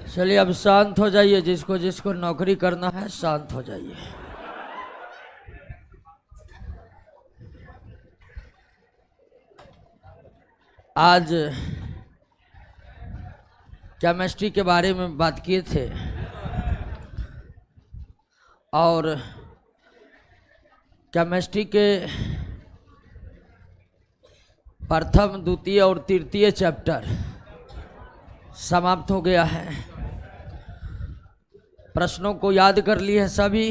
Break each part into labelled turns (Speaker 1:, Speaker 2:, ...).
Speaker 1: चलिए अब शांत हो जाइए, जिसको जिसको नौकरी करना है शांत हो जाइए। आज केमिस्ट्री के बारे में बात किए थे और केमिस्ट्री के प्रथम, द्वितीय और तृतीय चैप्टर समाप्त हो गया है। प्रश्नों को याद कर लिए हैं सभी।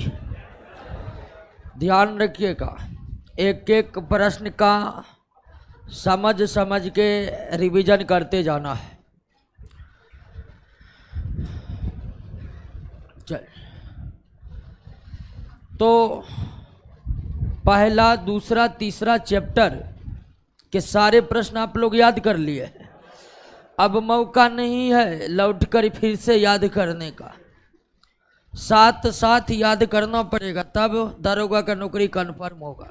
Speaker 1: ध्यान रखिएगा, एक एक प्रश्न का समझ समझ के रिवीजन करते जाना है। चल, तो पहला, दूसरा, तीसरा चैप्टर के सारे प्रश्न आप लोग याद कर लिए हैं। अब मौका नहीं है लौटकर फिर से याद करने का, साथ साथ याद करना पड़ेगा, तब दरोगा का नौकरी कन्फर्म होगा।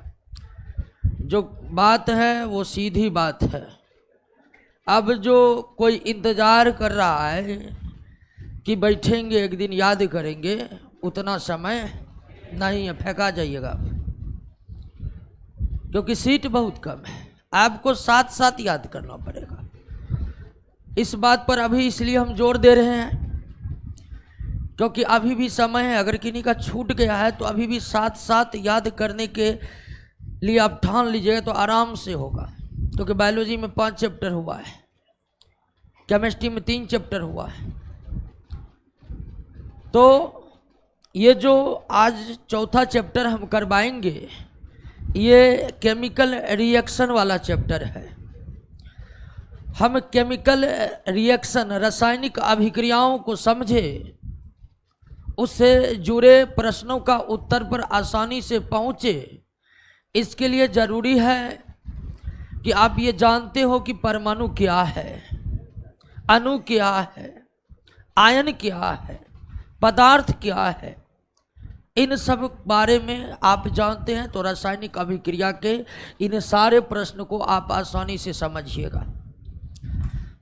Speaker 1: जो बात है वो सीधी बात है। अब जो कोई इंतजार कर रहा है कि बैठेंगे एक दिन याद करेंगे, उतना समय नहीं है, फेंका जाइएगा, क्योंकि सीट बहुत कम है। आपको साथ साथ याद करना पड़ेगा। इस बात पर अभी इसलिए हम जोर दे रहे हैं क्योंकि अभी भी समय है। अगर किन्हीं का छूट गया है तो अभी भी साथ साथ याद करने के लिए आप ठान लीजिएगा तो आराम से होगा। क्योंकि बायोलॉजी में 5 चैप्टर हुआ है, केमिस्ट्री में 3 चैप्टर हुआ है। तो ये जो आज चौथा चैप्टर हम करवाएंगे, ये केमिकल रिएक्शन वाला चैप्टर है। हम केमिकल रिएक्शन, रासायनिक अभिक्रियाओं को समझे, उससे जुड़े प्रश्नों का उत्तर पर आसानी से पहुँचे, इसके लिए ज़रूरी है कि आप ये जानते हो कि परमाणु क्या है, अणु क्या है, आयन क्या है, पदार्थ क्या है। इन सब बारे में आप जानते हैं तो रासायनिक अभिक्रिया के इन सारे प्रश्न को आप आसानी से समझिएगा।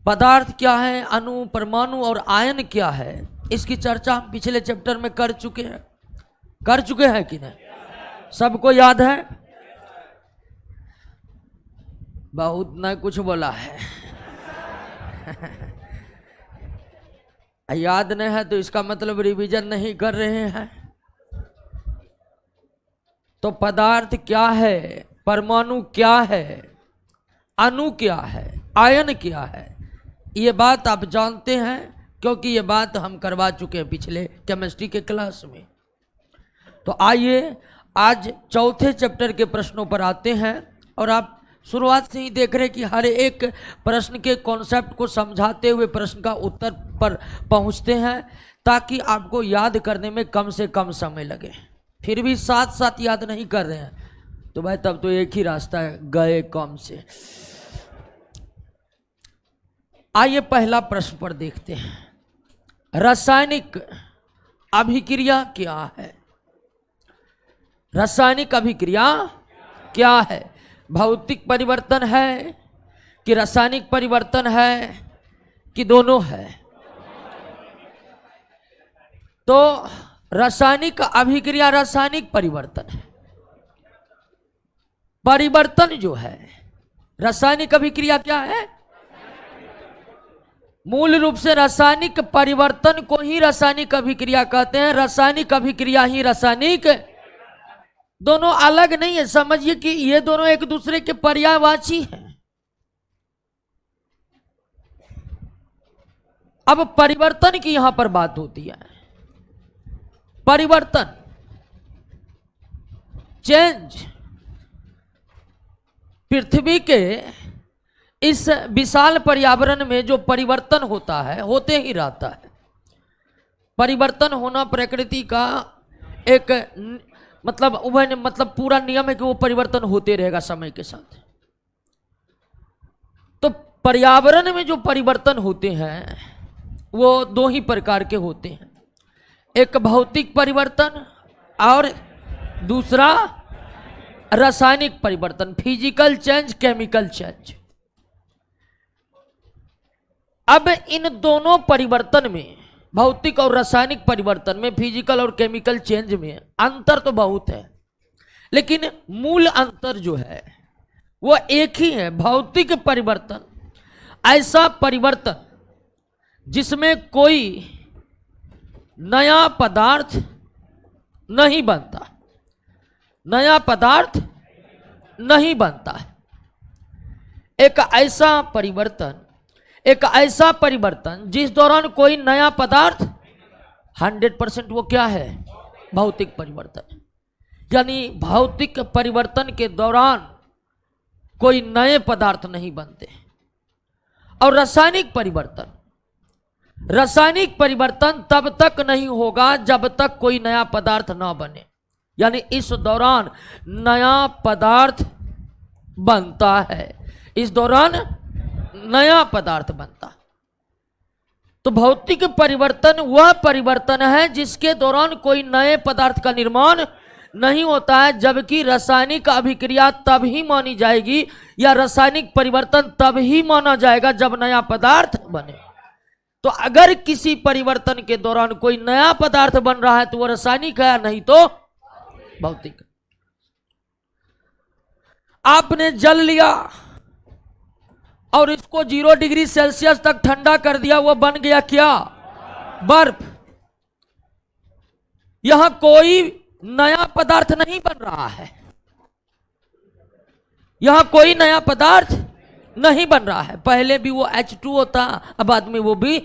Speaker 1: पदार्थ क्या है, अणु, परमाणु और आयन क्या है, इसकी चर्चा हम पिछले चैप्टर में कर चुके हैं कि नहीं? सबको याद है? बहुत न कुछ बोला है। याद नहीं है तो इसका मतलब रिवीजन नहीं कर रहे हैं। तो पदार्थ क्या है, परमाणु क्या है, अणु क्या है, आयन क्या है, ये बात आप जानते हैं, क्योंकि ये बात हम करवा चुके हैं पिछले केमिस्ट्री के क्लास में। तो आइए आज चौथे चैप्टर के प्रश्नों पर आते हैं। और आप शुरुआत से ही देख रहे हैं कि हर एक प्रश्न के कॉन्सेप्ट को समझाते हुए प्रश्न का उत्तर पर पहुंचते हैं, ताकि आपको याद करने में कम से कम समय लगे। फिर भी साथ साथ याद नहीं कर रहे हैं तो भाई तब तो एक ही रास्ता है, गए कम से। आइए पहला प्रश्न पर देखते हैं, रासायनिक अभिक्रिया क्या है? रासायनिक अभिक्रिया क्या है? भौतिक परिवर्तन है कि रासायनिक परिवर्तन है कि दोनों है? तो रासायनिक अभिक्रिया रासायनिक परिवर्तन है। परिवर्तन जो है, रासायनिक अभिक्रिया क्या है? मूल रूप से रासायनिक परिवर्तन को ही रासायनिक अभिक्रिया कहते हैं। रासायनिक अभिक्रिया ही रासायनिक, दोनों अलग नहीं है। समझिए कि ये दोनों एक दूसरे के पर्यायवाची हैं। अब परिवर्तन की यहां पर बात होती है। परिवर्तन, चेंज, पृथ्वी के इस विशाल पर्यावरण में जो परिवर्तन होता है, होते ही रहता है। परिवर्तन होना प्रकृति का एक मतलब पूरा नियम है कि वो परिवर्तन होते रहेगा समय के साथ। तो पर्यावरण में जो परिवर्तन होते हैं वो 2 ही प्रकार के होते हैं, एक भौतिक परिवर्तन और दूसरा रासायनिक परिवर्तन, फिजिकल चेंज, केमिकल चेंज। अब इन दोनों परिवर्तन में भौतिक और रासायनिक परिवर्तन में, फिजिकल और केमिकल चेंज में अंतर तो बहुत है, लेकिन मूल अंतर जो है वो एक ही है। भौतिक परिवर्तन ऐसा परिवर्तन जिसमें कोई नया पदार्थ नहीं बनता, नया पदार्थ नहीं बनता है। एक ऐसा परिवर्तन जिस दौरान कोई नया पदार्थ 100% वो क्या है? भौतिक परिवर्तन। यानी भौतिक परिवर्तन के दौरान कोई नए पदार्थ नहीं बनते। और रासायनिक परिवर्तन तब तक नहीं होगा जब तक कोई नया पदार्थ ना बने, यानी इस दौरान नया पदार्थ बनता है, इस दौरान नया पदार्थ बनता। तो भौतिक परिवर्तन वह परिवर्तन है जिसके दौरान कोई नए पदार्थ का निर्माण नहीं होता है, जबकि रासायनिक अभिक्रिया तब ही मानी जाएगी या रासायनिक परिवर्तन तब ही माना जाएगा जब नया पदार्थ बने। तो अगर किसी परिवर्तन के दौरान कोई नया पदार्थ बन रहा है तो वह रासायनिक है, नहीं तो भौतिक। आपने जल लिया और इसको 0 डिग्री सेल्सियस तक ठंडा कर दिया, वो बन गया क्या? बर्फ। यहां कोई नया पदार्थ नहीं बन रहा है, यहां कोई नया पदार्थ नहीं बन रहा है। पहले भी वो H2O था, अब बाद में वो भी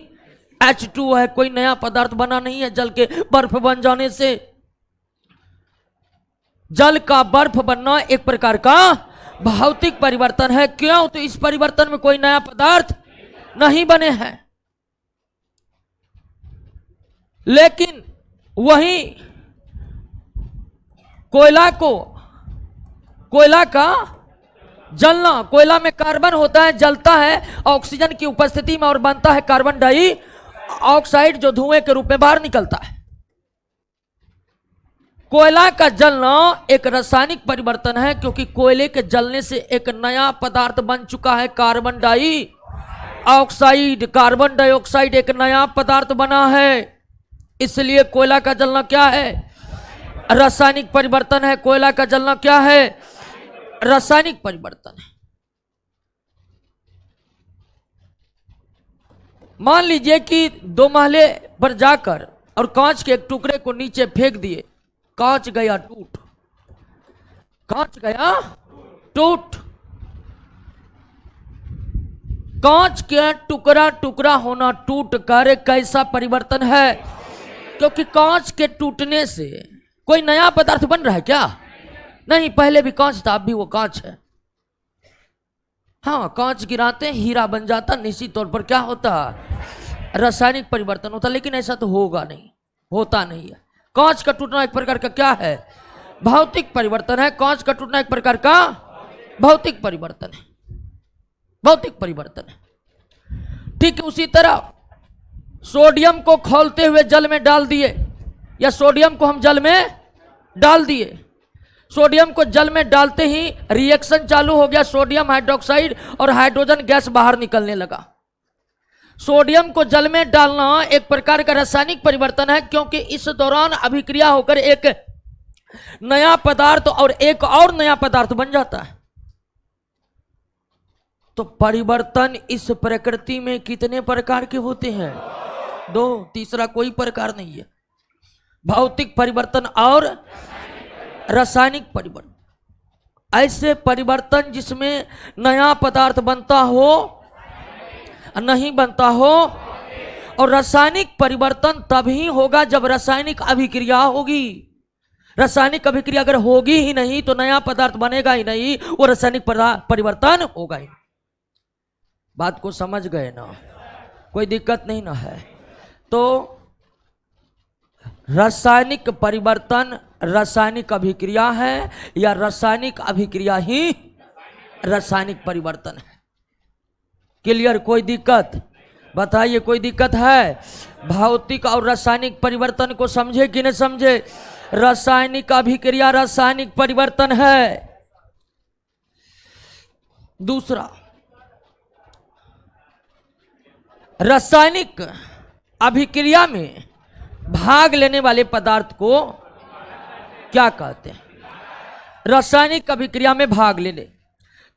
Speaker 1: H2O है, कोई नया पदार्थ बना नहीं है जल के बर्फ बन जाने से। जल का बर्फ बनना एक प्रकार का भौतिक परिवर्तन है। क्यों? तो इस परिवर्तन में कोई नया पदार्थ नहीं बने हैं। लेकिन वही कोयला का जलना, कोयला में कार्बन होता है, जलता है ऑक्सीजन की उपस्थिति में और बनता है कार्बन डाइऑक्साइड जो धुएं के रूप में बाहर निकलता है। कोयला का जलना एक रासायनिक परिवर्तन है, क्योंकि कोयले के जलने से एक नया पदार्थ बन चुका है कार्बन डाइऑक्साइड। कार्बन डाइऑक्साइड एक नया पदार्थ बना है, इसलिए कोयला का जलना क्या है? रासायनिक परिवर्तन है। कोयला का जलना क्या है? रासायनिक परिवर्तन है। मान लीजिए कि 2 महले पर जाकर और कांच के एक टुकड़े को नीचे फेंक दिए, कांच गया टूट, कांच गया टूट। कांच के टुकड़ा टुकड़ा होना टूट कर एक कैसा परिवर्तन है? क्योंकि कांच के टूटने से कोई नया पदार्थ बन रहा है क्या? नहीं, पहले भी कांच था, अब भी वो कांच है। हाँ, कांच गिराते हीरा बन जाता, निश्चित तौर पर क्या होता? रासायनिक परिवर्तन होता। लेकिन ऐसा तो होगा नहीं, होता नहीं है। कांच का टूटना एक प्रकार का क्या है? भौतिक परिवर्तन है। कांच का टूटना एक प्रकार का भौतिक परिवर्तन है, भौतिक परिवर्तन है। ठीक उसी तरह सोडियम को खौलते हुए जल में डाल दिए, या सोडियम को हम जल में डाल दिए, सोडियम को जल में डालते ही रिएक्शन चालू हो गया, सोडियम हाइड्रोक्साइड और हाइड्रोजन गैस बाहर निकलने लगा। सोडियम को जल में डालना एक प्रकार का रासायनिक परिवर्तन है, क्योंकि इस दौरान अभिक्रिया होकर एक नया पदार्थ और एक और नया पदार्थ बन जाता है। तो परिवर्तन इस प्रकृति में कितने प्रकार के होते हैं? 2, तीसरा कोई प्रकार नहीं है। भौतिक परिवर्तन और रासायनिक परिवर्तन। ऐसे परिवर्तन जिसमें नया पदार्थ बनता हो, नहीं बनता हो। और रासायनिक परिवर्तन तभी होगा जब रासायनिक अभिक्रिया होगी। रासायनिक अभिक्रिया अगर होगी ही नहीं तो नया पदार्थ बनेगा ही नहीं, वो रासायनिक परिवर्तन होगा ही। बात को समझ गए ना? कोई दिक्कत नहीं ना है? तो रासायनिक परिवर्तन रासायनिक अभिक्रिया है, या रासायनिक अभिक्रिया ही रासायनिक परिवर्तन है? क्लियर? कोई दिक्कत बताइए, कोई दिक्कत है? भौतिक और रासायनिक परिवर्तन को समझे कि नहीं समझे? रासायनिक अभिक्रिया रासायनिक परिवर्तन है। दूसरा, रासायनिक अभिक्रिया में भाग लेने वाले पदार्थ को क्या कहते हैं? रासायनिक अभिक्रिया में भाग लेने।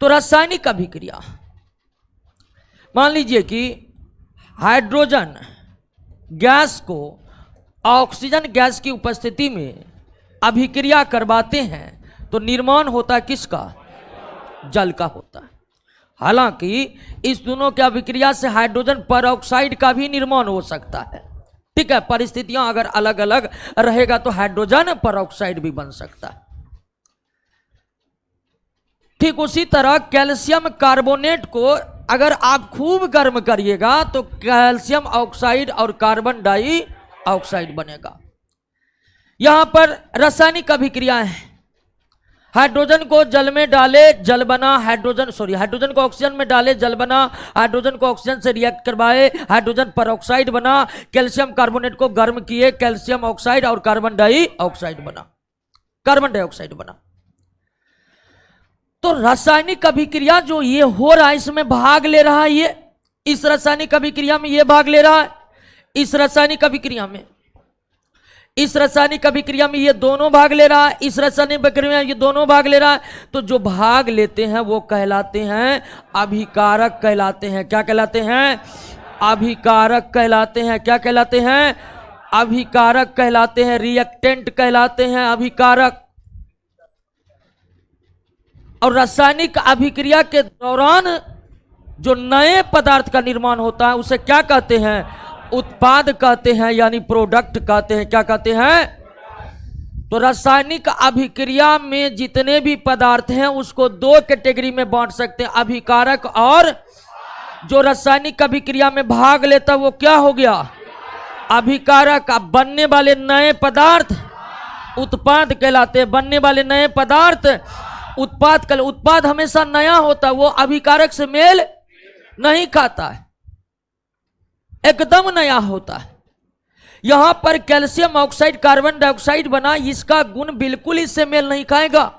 Speaker 1: तो रासायनिक अभिक्रिया, मान लीजिए कि हाइड्रोजन गैस को ऑक्सीजन गैस की उपस्थिति में अभिक्रिया करवाते हैं तो निर्माण होता है किसका? जल का होता है। हालांकि इस दोनों के अभिक्रिया से हाइड्रोजन परऑक्साइड का भी निर्माण हो सकता है। ठीक है, परिस्थितियां अगर अलग अलग रहेगा तो हाइड्रोजन परऑक्साइड भी बन सकता है। ठीक उसी तरह कैल्शियम कार्बोनेट को अगर आप खूब गर्म करिएगा तो कैल्शियम ऑक्साइड और कार्बन डाई ऑक्साइड बनेगा। यहां पर रासायनिक अभिक्रियाएं हैं। हाइड्रोजन को जल में डाले जल बना, हाइड्रोजन को ऑक्सीजन में डाले जल बना, हाइड्रोजन को ऑक्सीजन से रिएक्ट करवाए हाइड्रोजन परऑक्साइड बना, कैल्शियम कार्बोनेट को गर्म किए कैल्शियम ऑक्साइड और कार्बन डाइऑक्साइड बना। तो रासायनिक अभिक्रिया जो ये हो रहा है इसमें भाग ले रहा है, ये इस रासायनिक अभिक्रिया में ये भाग ले रहा है, इस रासायनिक अभिक्रिया में ये दोनों भाग ले रहा है, इस रासायनिक अभिक्रिया में ये दोनों भाग ले रहा है। तो जो भाग लेते हैं वो कहलाते हैं अभिकारक कहलाते हैं। क्या कहलाते हैं? अभिकारक कहलाते हैं। क्या कहलाते हैं? अभिकारक कहलाते हैं। रिएक्टेंट कहलाते हैं अभिकारक। और रासायनिक अभिक्रिया के दौरान जो नए पदार्थ का निर्माण होता है उसे क्या कहते हैं? उत्पाद कहते हैं, यानी प्रोडक्ट कहते हैं। क्या कहते हैं? तो रासायनिक अभिक्रिया में जितने भी पदार्थ हैं उसको दो कैटेगरी में बांट सकते हैं, अभिकारक और जो रासायनिक अभिक्रिया में भाग लेता वो क्या हो गया? अभिकारक। अब बनने वाले नए पदार्थ उत्पाद कहलाते हैं। बनने वाले नए पदार्थ उत्पाद हमेशा नया होता है, वो अभिकारक से मेल नहीं खाता है, एकदम नया होता है। यहां पर कैल्शियम ऑक्साइड कार्बन डाइऑक्साइड बना, इसका गुण बिल्कुल इससे मेल नहीं खाएगा।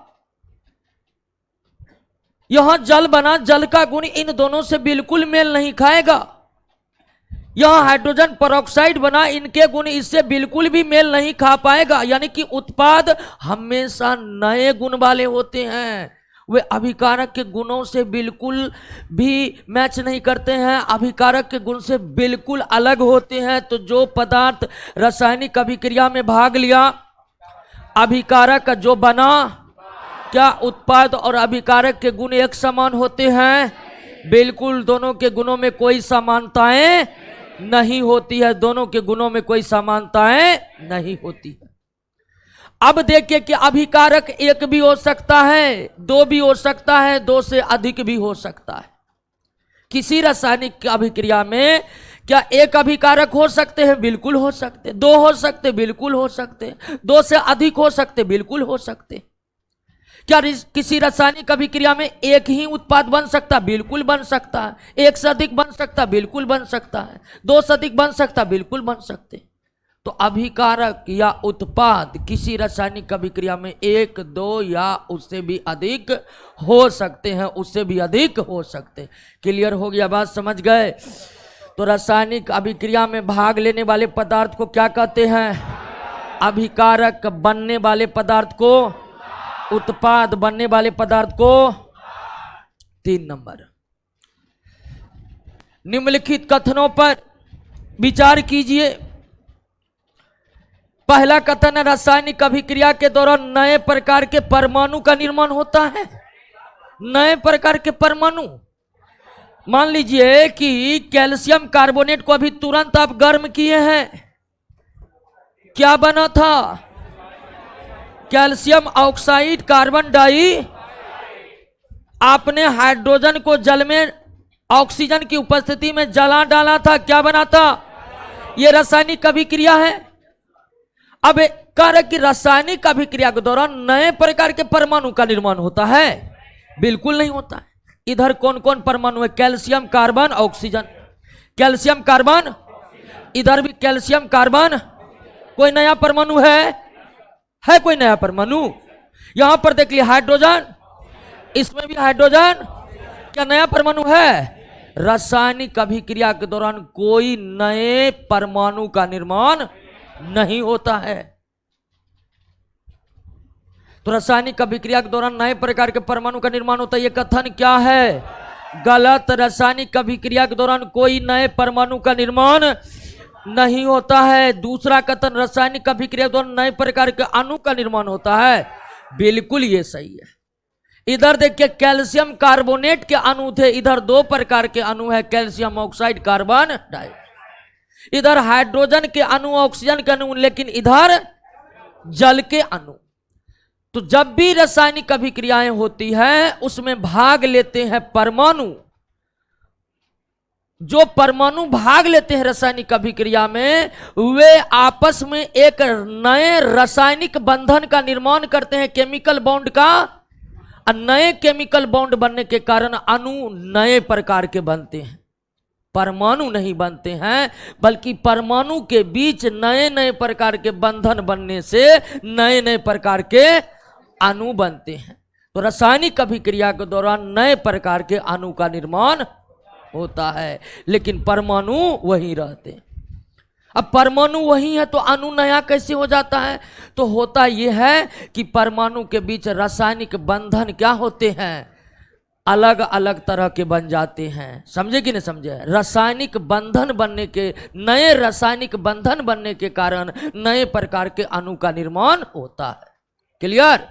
Speaker 1: यहां जल बना, जल का गुण इन दोनों से बिल्कुल मेल नहीं खाएगा। यहां हाइड्रोजन परऑक्साइड बना, इनके गुण इससे बिल्कुल भी मेल नहीं खा पाएगा। यानी कि उत्पाद हमेशा नए गुण वाले होते हैं, वे अभिकारक के गुणों से बिल्कुल भी मैच नहीं करते हैं, अभिकारक के गुण से बिल्कुल अलग होते हैं। तो जो पदार्थ रासायनिक अभिक्रिया में भाग लिया, अभिकारक जो बना, क्या उत्पाद और अभिकारक के गुण एक समान होते हैं? बिल्कुल, दोनों के गुणों में कोई समानताएं नहीं होती है। दोनों के गुणों में कोई समानताएं नहीं होती है। अब देखिए कि अभिकारक एक भी हो सकता है, दो भी हो सकता है, दो से अधिक भी हो सकता है। किसी रासायनिक अभिक्रिया में क्या एक अभिकारक हो सकते हैं? बिल्कुल हो सकते। दो हो सकते? बिल्कुल हो सकते। दो से अधिक हो सकते? बिल्कुल हो सकते। क्या किसी रासायनिक अभिक्रिया में एक ही उत्पाद बन सकता? बिल्कुल बन सकता है। एक से अधिक बन सकता? बिल्कुल बन सकता है। दो से अधिक बन सकता? बिल्कुल बन सकते। तो अभिकारक या उत्पाद किसी रासायनिक अभिक्रिया में एक, दो या उससे भी अधिक हो सकते हैं, उससे भी अधिक हो सकते। क्लियर हो गया? बात समझ गए? तो रासायनिक अभिक्रिया में भाग लेने वाले पदार्थ को क्या कहते हैं? अभिकारक। बनने वाले पदार्थ को उत्पाद, बनने वाले पदार्थ को 3 नंबर। निम्नलिखित कथनों पर विचार कीजिए। पहला कथन है, रासायनिक अभिक्रिया के दौरान नए प्रकार के परमाणु का निर्माण होता है। नए प्रकार के परमाणु, मान लीजिए कि कैल्शियम कार्बोनेट को अभी तुरंत आप गर्म किए हैं, क्या बना था? Calcium oxide carbon di. आपने हाइड्रोजन को जल में ऑक्सीजन की उपस्थिति में जला डाला था, क्या बना था? यह रासायनिक अभिक्रिया है। अब कह रहे कि रासायनिक अभिक्रिया के दौरान नए प्रकार के परमाणु का निर्माण होता है? बिल्कुल नहीं होता है। इधर कौन कौन परमाणु है? Calcium carbon oxygen, calcium carbon, इधर भी कैल्शियम कार्बन। कोई नया परमाणु है कोई नया परमाणु? यहां पर देख लिया हाइड्रोजन, इसमें भी हाइड्रोजन, क्या नया परमाणु है? रासायनिक अभिक्रिया के दौरान कोई नए परमाणु का निर्माण नहीं होता है। तो रासायनिक अभिक्रिया के दौरान नए प्रकार के परमाणु का निर्माण होता है, यह कथन क्या है? गलत। रासायनिक अभिक्रिया के दौरान कोई नए परमाणु का निर्माण नहीं होता है। दूसरा कथन, रासायनिक अभिक्रिया के दौरान नए प्रकार के अणु का निर्माण होता है, बिल्कुल ये सही है। इधर देखिए कैल्शियम कार्बोनेट के अणु थे, इधर 2 प्रकार के अणु है, कैल्शियम ऑक्साइड कार्बन डाइऑक्साइड। इधर हाइड्रोजन के अणु, ऑक्सीजन के अणु, लेकिन इधर जल के अणु। तो जब भी रासायनिक अभिक्रियाएं होती हैं उसमें भाग लेते हैं परमाणु। जो परमाणु भाग लेते हैं रासायनिक अभिक्रिया में, वे आपस में एक नए रासायनिक बंधन का निर्माण करते हैं, केमिकल बॉन्ड का। नए केमिकल बॉन्ड बनने के कारण अणु नए प्रकार के बनते हैं, परमाणु नहीं बनते हैं, बल्कि परमाणु के बीच नए नए प्रकार के बंधन बनने से नए नए प्रकार के अणु बनते हैं। तो रासायनिक अभिक्रिया के दौरान नए प्रकार के अणु का निर्माण होता है, लेकिन परमाणु वही रहते हैं। अब परमाणु वही है तो अणु नया कैसे हो जाता है? तो होता यह है कि परमाणु के बीच रासायनिक बंधन क्या होते हैं? अलग अलग तरह के बन जाते हैं। समझे कि नहीं समझे? रासायनिक बंधन बनने के, नए रासायनिक बंधन बनने के कारण नए प्रकार के अणु का निर्माण होता है। क्लियर?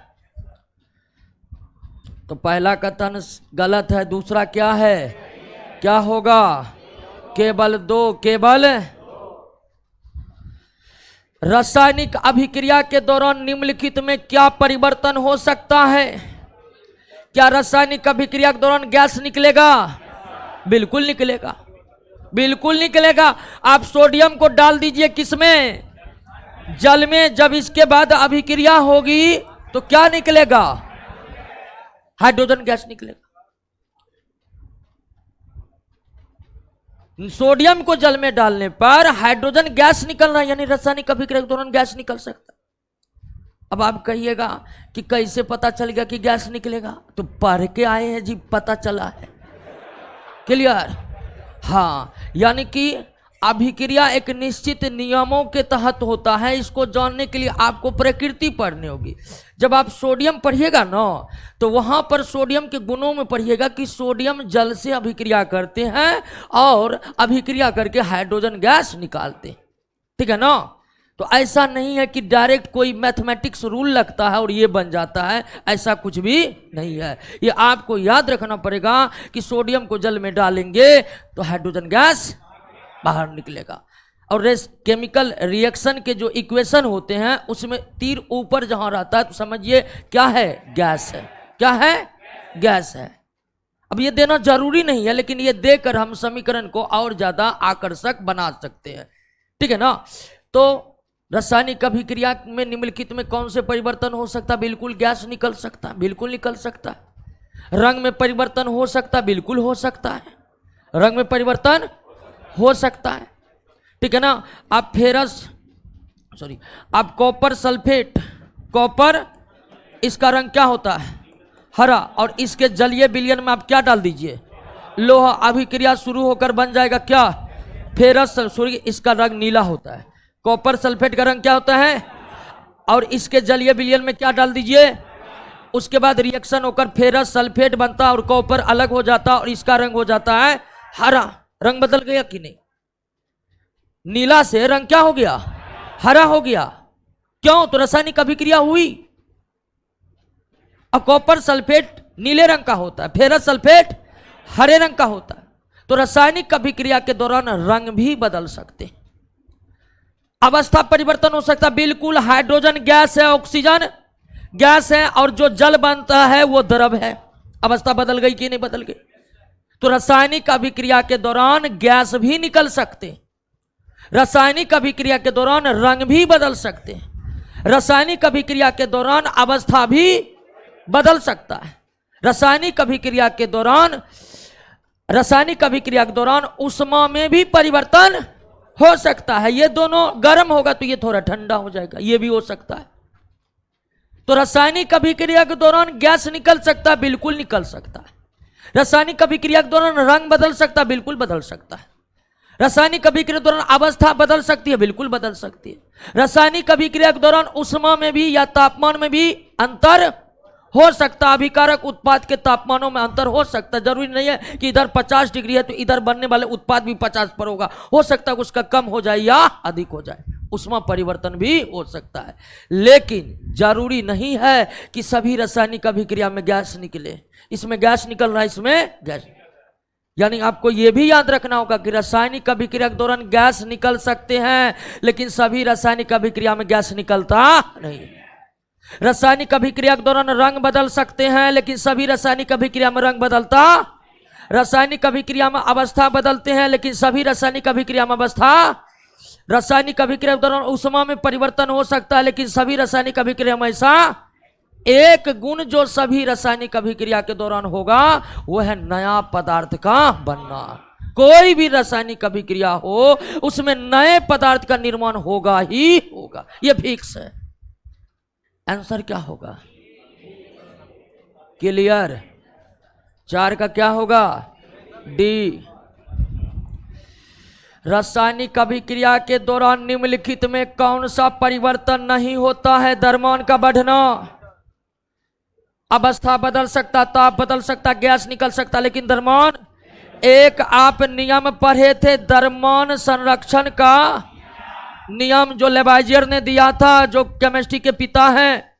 Speaker 1: तो पहला कथन गलत है। दूसरा क्या है? क्या होगा? केवल 2, केवल। रासायनिक अभिक्रिया के दौरान निम्नलिखित में क्या परिवर्तन हो सकता है? क्या रासायनिक अभिक्रिया के दौरान गैस निकलेगा? बिल्कुल निकलेगा, बिल्कुल निकलेगा। आप सोडियम को डाल दीजिए किसमें? जल में। जब इसके बाद अभिक्रिया होगी तो क्या निकलेगा? हाइड्रोजन गैस निकलेगा। सोडियम को जल में डालने पर हाइड्रोजन गैस निकल रहा है, यानी रासायनिक अभिक्रिया के दौरान गैस निकल सकता है। अब आप कहिएगा कि कैसे पता चल गया कि गैस निकलेगा? तो पढ़ के आए हैं जी, पता चला है। क्लियर? हाँ, यानी कि अभिक्रिया एक निश्चित नियमों के तहत होता है। इसको जानने के लिए आपको प्रकृति पढ़नी होगी। जब आप सोडियम पढ़िएगा ना, तो वहां पर सोडियम के गुणों में पढ़िएगा कि सोडियम जल से अभिक्रिया करते हैं और अभिक्रिया करके हाइड्रोजन गैस निकालते हैं। ठीक है ना? तो ऐसा नहीं है कि डायरेक्ट कोई मैथमेटिक्स रूल लगता है और ये बन जाता है, ऐसा कुछ भी नहीं है। ये आपको याद रखना पड़ेगा कि सोडियम को जल में डालेंगे तो हाइड्रोजन गैस बाहर निकलेगा। और केमिकल रिएक्शन के जो इक्वेशन होते हैं उसमें तीर ऊपर जहां रहता है तो समझिए क्या है? गैस है। क्या है? गैस है। अब ये देना जरूरी नहीं है, लेकिन ये देकर हम समीकरण को और ज्यादा आकर्षक बना सकते हैं। ठीक है ना? तो रासायनिक अभिक्रिया में निम्नलिखित में कौन से परिवर्तन हो सकता है? बिल्कुल गैस निकल सकता है, बिल्कुल निकल सकता है। रंग में परिवर्तन हो सकता है, बिल्कुल हो सकता है। रंग में परिवर्तन हो सकता है। ठीक है ना? आप कॉपर सल्फेट, कॉपर, इसका रंग क्या होता है? हरा। और इसके जलीय विलयन में आप क्या डाल दीजिए? लोहा। अभिक्रिया शुरू होकर बन जाएगा क्या? Ferrous sulphate. इसका रंग नीला होता है। कॉपर सल्फेट का रंग क्या होता है? और इसके जलीय विलयन में क्या डाल दीजिए? उसके बाद रिएक्शन होकर फेरस सल्फेट बनता है और कॉपर अलग हो जाता है और इसका रंग हो जाता है हरा। रंग बदल गया कि नहीं? नीला से रंग क्या हो गया? हरा हो गया। क्यों? तो रासायनिक अभिक्रिया हुई। अब कॉपर सल्फेट नीले रंग का होता है, फेरस सल्फेट हरे रंग का होता है। तो रासायनिक अभिक्रिया के दौरान रंग भी बदल सकते हैं, अवस्था परिवर्तन हो सकता है। बिल्कुल। हाइड्रोजन गैस है, ऑक्सीजन गैस है और जो जल बनता है वो द्रव है। अवस्था बदल गई कि नहीं बदल गई? तो रासायनिक अभिक्रिया के दौरान गैस भी निकल सकते हैं। रासायनिक अभिक्रिया के दौरान रंग भी बदल सकते हैं। रासायनिक अभिक्रिया के दौरान अवस्था भी बदल सकता है। रासायनिक अभिक्रिया के दौरान ऊष्मा में भी परिवर्तन हो सकता है। ये दोनों गर्म होगा तो ये थोड़ा ठंडा हो जाएगा, ये भी हो सकता है। तो रासायनिक अभिक्रिया के दौरान गैस निकल सकता है, बिल्कुल निकल सकता है। रासायनिक अभिक्रिया के दौरान रंग बदल सकता है, बिल्कुल बदल सकता है। रासायनिक अभिक्रिया के दौरान अवस्था बदल सकती है, बिल्कुल बदल सकती है। रासायनिक अभिक्रिया के दौरान ऊष्मा में भी या तापमान में भी अंतर हो सकता है। अभिकारक उत्पाद के तापमानों में अंतर हो सकता है। जरूरी नहीं है कि इधर 50 डिग्री है तो इधर बनने वाले उत्पाद भी 50 पर होगा। हो सकता है उसका कम हो जाए या अधिक हो जाए, उसमें परिवर्तन भी हो सकता है। लेकिन जरूरी नहीं है कि सभी रासायनिक अभिक्रिया में गैस निकले। इसमें गैस निकल रहा है, इसमें गैस, यानी आपको यह भी याद रखना होगा कि रासायनिक अभिक्रिया के दौरान गैस निकल सकते हैं, लेकिन सभी रासायनिक अभिक्रिया में गैस निकलता नहीं। रासायनिक अभिक्रिया के दौरान रंग बदल सकते हैं, लेकिन सभी रासायनिक अभिक्रिया में रंग बदलता। रासायनिक अभिक्रिया में अवस्था बदलते हैं, लेकिन सभी रासायनिक अभिक्रिया में अवस्था। रासायनिक अभिक्रिया के दौरान ऊष्मा में परिवर्तन हो सकता है, लेकिन सभी रासायनिक अभिक्रिया में ऐसा एक गुण जो सभी रासायनिक अभिक्रिया के दौरान होगा वो है नया पदार्थ का बनना। कोई भी रासायनिक अभिक्रिया हो उसमें नए पदार्थ का निर्माण होगा ही होगा, ये फिक्स है। आंसर क्या होगा? क्लियर? 4 का क्या होगा? डी। रासायनिक अभिक्रिया के दौरान निम्नलिखित में कौन सा परिवर्तन नहीं होता है? द्रव्यमान का बढ़ना, अवस्था बदल सकता, ताप बदल सकता, गैस निकल सकता, लेकिन द्रव्यमान। एक आप नियम पढ़े थे द्रव्यमान संरक्षण का नियम, जो लेवाइजियर ने दिया था, जो केमिस्ट्री के पिता हैं।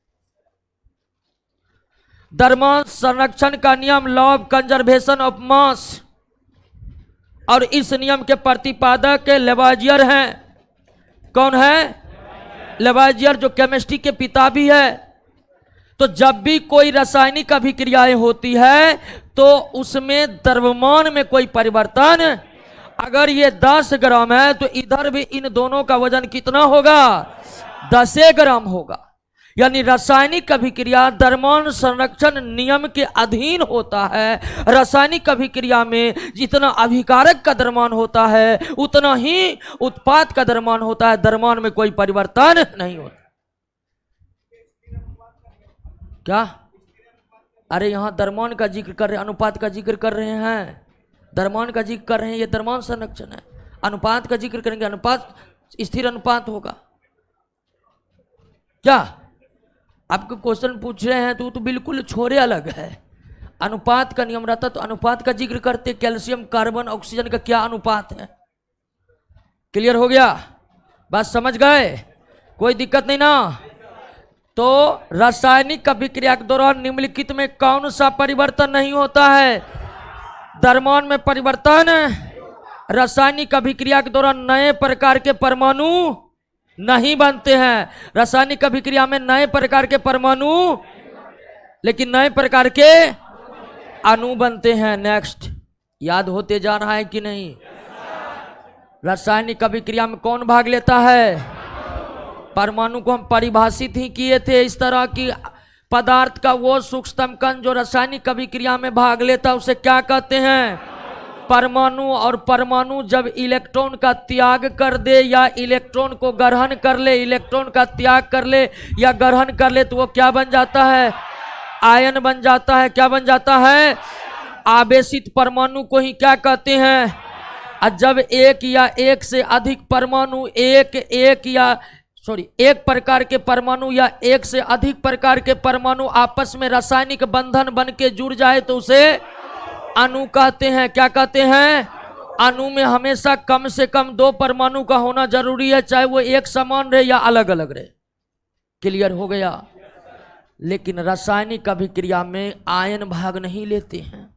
Speaker 1: द्रव्यमान संरक्षण का नियम, law of conservation of mass, और इस नियम के प्रतिपादक लेवाइजियर हैं। कौन है? लेवाइजियर, जो केमिस्ट्री के पिता भी है। तो जब भी कोई रासायनिक अभिक्रियाएं होती है तो उसमें द्रव्यमान में कोई परिवर्तन, अगर ये 10 ग्राम है तो इधर भी इन दोनों का वजन कितना होगा? 10 ग्राम होगा। यानी रासायनिक अभिक्रिया द्रव्यमान संरक्षण नियम के अधीन होता है। रासायनिक अभिक्रिया में जितना अभिकारक का द्रव्यमान होता है उतना ही उत्पाद का द्रव्यमान होता है, द्रव्यमान में कोई परिवर्तन नहीं होता। क्या? अरे यहां द्रव्यमान का जिक्र कर रहे हैं, अनुपात का जिक्र कर रहे हैं। द्रव्यमान का जिक्र कर रहे हैं, ये द्रव्यमान संरक्षण है। अनुपात का जिक्र करेंगे, अनुपात स्थिर अनुपात होगा। क्या आपको क्वेश्चन पूछ रहे हैं तो बिल्कुल छोरे अलग है। अनुपात का नियम रहता तो अनुपात का जिक्र करते। कैल्शियम, कार्बन, ऑक्सीजन का क्या अनुपात है? क्लियर हो गया? बात समझ गए? कोई दिक्कत नहीं ना? तो रासायनिक अभिक्रिया के दौरान निम्नलिखित में कौन सा परिवर्तन नहीं होता है? द्रव्यमान में परिवर्तन। रासायनिक अभिक्रिया के दौरान नए प्रकार के परमाणु नहीं बनते हैं। रासायनिक अभिक्रिया में नए प्रकार के परमाणु, लेकिन नए प्रकार के अणु बनते हैं। नेक्स्ट, याद होते जा रहा है कि नहीं? रासायनिक अभिक्रिया में कौन भाग लेता है? परमाणु को हम परिभाषित ही किए थे इस तरह की पदार्थ का वो सूक्ष्मतम कण जो रासायनिक अभिक्रिया में भाग लेता उसे क्या कहते हैं? परमाणु। और परमाणु जब इलेक्ट्रॉन का त्याग कर दे या इलेक्ट्रॉन को ग्रहण कर ले, इलेक्ट्रॉन का त्याग कर ले या ग्रहण कर ले तो वो क्या बन जाता है? आयन बन जाता है। क्या बन जाता है? आवेशित परमाणु को ही क्या कहते हैं? और जब एक या एक से अधिक परमाणु एक प्रकार के परमाणु या एक से अधिक प्रकार के परमाणु आपस में रासायनिक बंधन बन के जुड़ जाए तो उसे अणु कहते हैं। क्या कहते हैं? अणु में हमेशा कम से कम 2 परमाणु का होना जरूरी है, चाहे वो एक समान रहे या अलग अलग रहे। क्लियर हो गया? लेकिन रासायनिक अभिक्रिया में आयन भाग नहीं लेते हैं,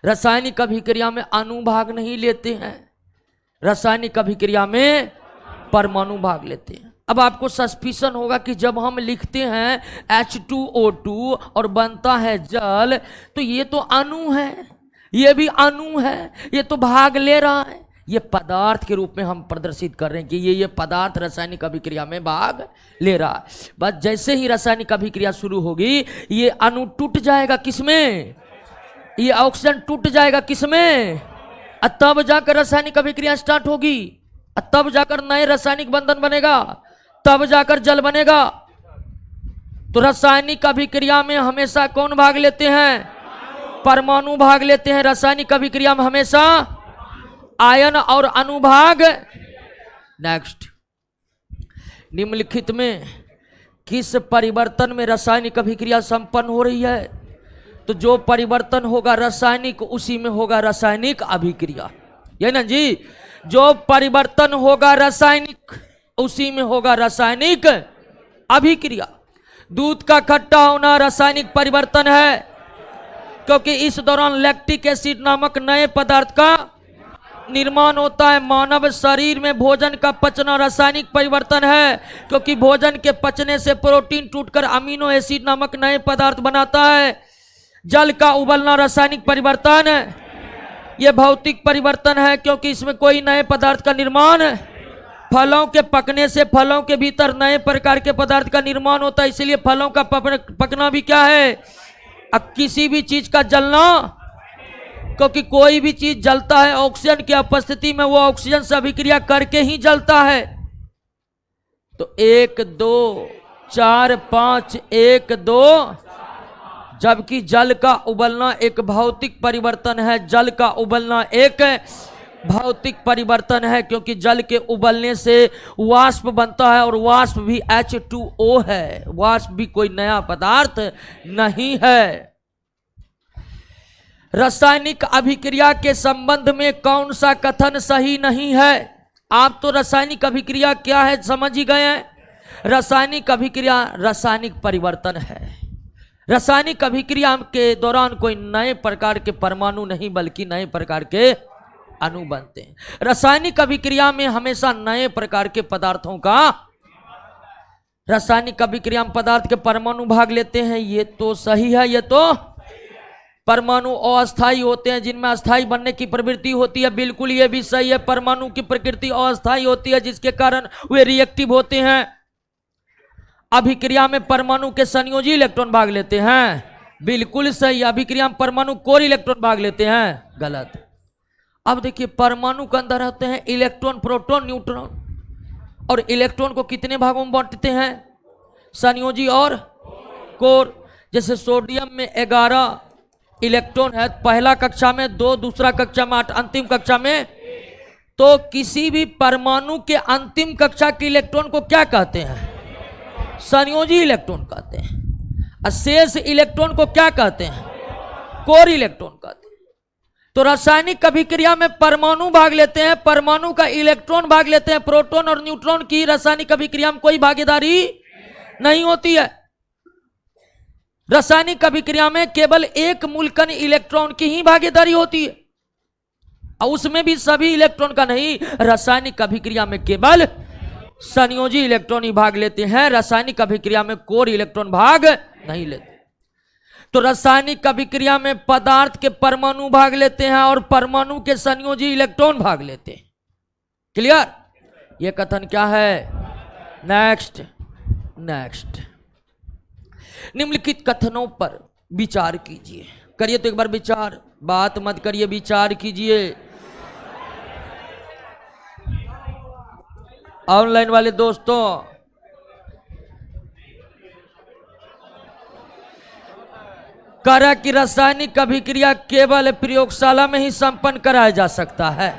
Speaker 1: रासायनिक अभिक्रिया में अणु भाग नहीं लेते हैं, रासायनिक अभिक्रिया में परमाणु भाग लेते हैं। अब आपको सस्पिशन होगा कि जब हम लिखते हैं H2O2 और बनता है जल तो ये तो अणु है, ये भी अणु है, ये तो भाग ले रहा है। ये पदार्थ के रूप में हम प्रदर्शित कर रहे हैं कि ये पदार्थ रासायनिक अभिक्रिया में भाग ले रहा है। बस जैसे ही रासायनिक अभिक्रिया शुरू होगी ये अणु टूट जाएगा। किसमें? ये ऑक्सीजन टूट जाएगा। किसमें? तब जाकर रासायनिक अभिक्रिया स्टार्ट होगी, तब जाकर नए रासायनिक बंधन बनेगा, तब जाकर जल बनेगा। तो रासायनिक अभिक्रिया में हमेशा कौन भाग लेते हैं? परमाणु भाग लेते हैं। रासायनिक अभिक्रिया में हमेशा आयन और अनुभाग। नेक्स्ट, निम्नलिखित में किस परिवर्तन में रासायनिक अभिक्रिया संपन्न हो रही है? तो जो परिवर्तन होगा रासायनिक, उसी में होगा रासायनिक अभिक्रिया, ये ना जी। जो परिवर्तन होगा रासायनिक, उसी में होगा रासायनिक अभिक्रिया। दूध का खट्टा होना रासायनिक परिवर्तन है, क्योंकि इस दौरान लैक्टिक एसिड नामक नए पदार्थ का निर्माण होता है। मानव शरीर में भोजन का पचना रासायनिक परिवर्तन है, क्योंकि भोजन के पचने से प्रोटीन टूटकर अमीनो एसिड नामक नए पदार्थ बनाता है। जल का उबलना रासायनिक परिवर्तन है, यह भौतिक परिवर्तन है, क्योंकि इसमें कोई नए पदार्थ का निर्माण है। फलों के पकने से फलों के भीतर नए प्रकार के पदार्थ का निर्माण होता है, इसलिए फलों का पकना भी क्या है? अब किसी भी चीज का जलना, क्योंकि कोई भी चीज जलता है ऑक्सीजन की उपस्थिति में, वो ऑक्सीजन से अभिक्रिया करके ही जलता है। तो 1 2 4 5 1 2, जबकि जल का उबलना एक भौतिक परिवर्तन है। जल का उबलना एक भौतिक परिवर्तन है, क्योंकि जल के उबलने से वाष्प बनता है, और वाष्प भी H2O है। वाष्प भी कोई नया पदार्थ नहीं है। रासायनिक अभिक्रिया के संबंध में कौन सा कथन सही नहीं है? आप तो रासायनिक अभिक्रिया क्या है समझ ही गए हैं। रासायनिक अभिक्रिया रासायनिक परिवर्तन है। रासायनिक अभिक्रिया के दौरान कोई नए प्रकार के परमाणु नहीं, बल्कि नए प्रकार के अणु बनते हैं। रासायनिक अभिक्रिया में हमेशा नए प्रकार के पदार्थों का, रासायनिक अभिक्रिया में पदार्थ के परमाणु भाग लेते हैं, ये तो सही है। ये तो परमाणु अस्थायी होते हैं, जिनमें अस्थायी बनने की प्रवृत्ति होती है, बिल्कुल ये भी सही है। परमाणु की प्रकृति अस्थायी होती है, जिसके कारण वे रिएक्टिव होते हैं। अभिक्रिया में परमाणु के संयोजी इलेक्ट्रॉन भाग लेते हैं, बिल्कुल सही। अभिक्रिया में परमाणु कोर इलेक्ट्रॉन भाग लेते हैं, गलत। अब देखिए, परमाणु के अंदर होते हैं इलेक्ट्रॉन, प्रोटॉन, न्यूट्रॉन, और इलेक्ट्रॉन को कितने भागों में बांटते हैं? संयोजी और कोर। जैसे सोडियम में 11 इलेक्ट्रॉन है, पहला कक्षा में 2, दूसरा कक्षा में 8, अंतिम कक्षा में। तो किसी भी परमाणु के अंतिम कक्षा के इलेक्ट्रॉन को क्या कहते हैं? संयोजी इलेक्ट्रॉन कहते हैं। और शेष इलेक्ट्रॉन को क्या कहते हैं? कोर इलेक्ट्रॉन कहते हैं। तो रासायनिक अभिक्रिया में परमाणु भाग लेते हैं, परमाणु का इलेक्ट्रॉन भाग लेते हैं। प्रोटॉन और न्यूट्रॉन की रासायनिक अभिक्रिया में कोई भागीदारी नहीं होती है। रासायनिक अभिक्रिया में केवल एक मूलकण इलेक्ट्रॉन की ही भागीदारी होती है, और उसमें भी सभी इलेक्ट्रॉन का नहीं। रासायनिक अभिक्रिया में केवल संयोजी इलेक्ट्रॉन ही भाग लेते हैं। रासायनिक अभिक्रिया में कोर इलेक्ट्रॉन भाग नहीं लेते। तो रासायनिक अभिक्रिया में पदार्थ के परमाणु भाग लेते हैं, और परमाणु के संयोजी इलेक्ट्रॉन भाग लेते हैं। क्लियर? यह कथन क्या है? नेक्स्ट। निम्नलिखित कथनों पर विचार कीजिए। करिए तो एक बार विचार, बात मत करिए, विचार कीजिए। ऑनलाइन वाले दोस्तों, करा कि रासायनिक अभिक्रिया केवल प्रयोगशाला में ही संपन्न कराया जा सकता है।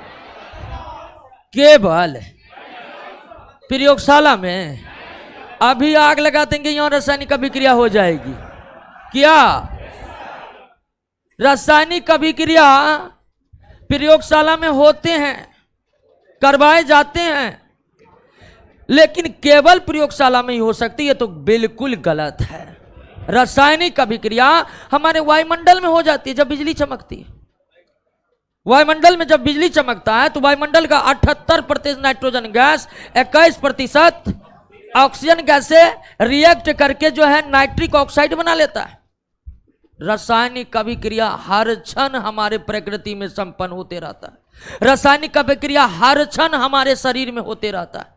Speaker 1: केवल प्रयोगशाला में? अभी आग लगा देंगे, यहां रासायनिक अभिक्रिया हो जाएगी क्या? रासायनिक अभिक्रिया प्रयोगशाला में होते हैं, करवाए जाते हैं, लेकिन केवल प्रयोगशाला में ही हो सकती है, तो बिल्कुल गलत है। रासायनिक अभिक्रिया हमारे वायुमंडल में हो जाती है जब बिजली चमकती है। वायुमंडल में जब बिजली चमकता है तो वायुमंडल का 78% नाइट्रोजन गैस, 21% ऑक्सीजन गैस से रिएक्ट करके जो है नाइट्रिक ऑक्साइड बना लेता है। रासायनिक अभिक्रिया हर क्षण हमारे प्रकृति में संपन्न होते रहता है। रासायनिक अभिक्रिया हर क्षण हमारे शरीर में होते रहता है।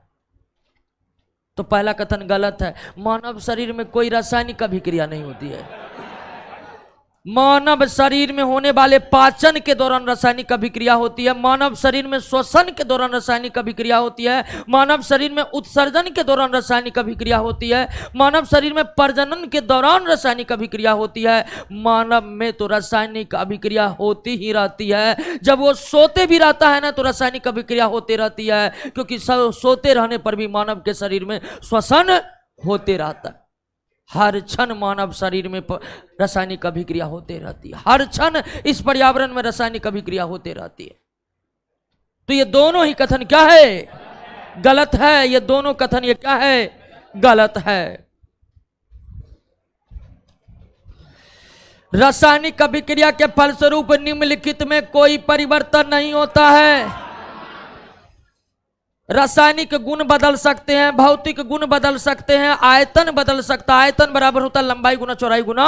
Speaker 1: तो पहला कथन गलत है। मानव शरीर में कोई रासायनिक अभिक्रिया नहीं होती है। मानव शरीर में होने वाले पाचन के दौरान रासायनिक अभिक्रिया होती है, मानव शरीर में श्वसन के दौरान रासायनिक अभिक्रिया होती है, मानव शरीर में उत्सर्जन के दौरान रासायनिक अभिक्रिया होती है, मानव शरीर में प्रजनन के दौरान रासायनिक अभिक्रिया होती है। मानव में तो रासायनिक अभिक्रिया होती ही रहती है, जब वो सोते भी रहता है ना तो रासायनिक अभिक्रिया होती रहती है, क्योंकि सोते रहने पर भी मानव के शरीर में श्वसन होते रहता है। हर क्षण मानव शरीर में रासायनिक अभिक्रिया होते रहती है, हर क्षण इस पर्यावरण में रासायनिक अभिक्रिया होते रहती है। तो ये दोनों ही कथन क्या है? गलत है। ये दोनों कथन ये क्या है? गलत है। रासायनिक अभिक्रिया के फलस्वरूप निम्नलिखित में कोई परिवर्तन नहीं होता है। रासायनिक गुण बदल सकते हैं, भौतिक गुण बदल सकते हैं, आयतन बदल सकता है। आयतन बराबर होता है लंबाई गुना चौड़ाई गुना,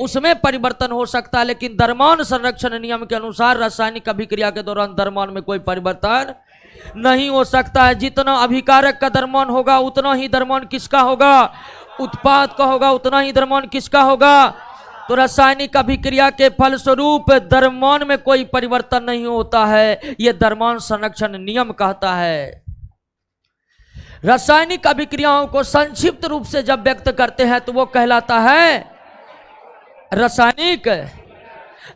Speaker 1: उसमें परिवर्तन हो सकता है, लेकिन द्रव्यमान संरक्षण नियम के अनुसार रासायनिक अभिक्रिया के दौरान द्रव्यमान में कोई परिवर्तन नहीं हो सकता है। जितना अभिकारक का द्रव्यमान होगा उतना ही द्रव्यमान किसका होगा? उत्पाद का होगा। उतना ही द्रव्यमान किसका होगा? तो रासायनिक अभिक्रिया के फलस्वरूप द्रव्यमान में कोई परिवर्तन नहीं होता है, यह द्रव्यमान संरक्षण नियम कहता है। रासायनिक अभिक्रियाओं को संक्षिप्त रूप से जब व्यक्त करते हैं तो वो कहलाता है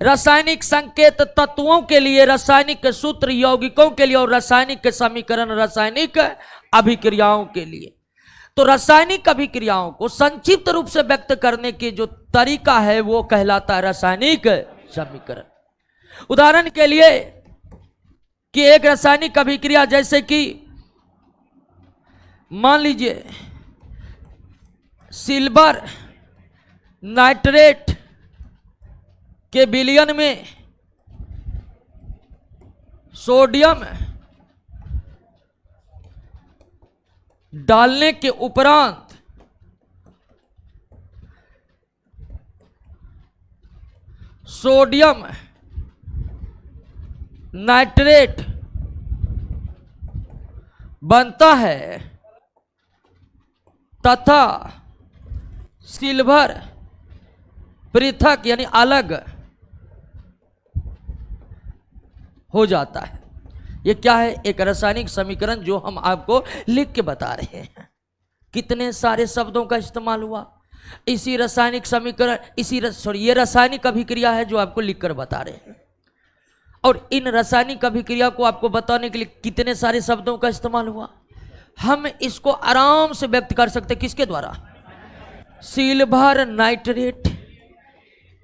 Speaker 1: रासायनिक संकेत तत्वों के लिए, रासायनिक सूत्र यौगिकों के लिए और रासायनिक समीकरण रासायनिक अभिक्रियाओं के लिए। तो रासायनिक अभिक्रियाओं को संक्षिप्त रूप से व्यक्त करने की जो तरीका है वो कहलाता है रासायनिक समीकरण। उदाहरण के लिए कि एक रासायनिक अभिक्रिया जैसे कि मान लीजिए सिल्वर नाइट्रेट के विलयन में सोडियम डालने के उपरांत सोडियम नाइट्रेट बनता है तथा सिल्वर पृथक यानी अलग हो जाता है। ये क्या है? एक रासायनिक समीकरण जो हम आपको लिख के बता रहे हैं। कितने सारे शब्दों का इस्तेमाल हुआ इसी रासायनिक समीकरण, ये रासायनिक अभिक्रिया है जो आपको लिखकर बता रहे हैं। और इन रासायनिक अभिक्रिया को आपको बताने के लिए कितने सारे शब्दों का इस्तेमाल हुआ। हम इसको आराम से व्यक्त कर सकते किसके द्वारा? सिल्वर नाइट्रेट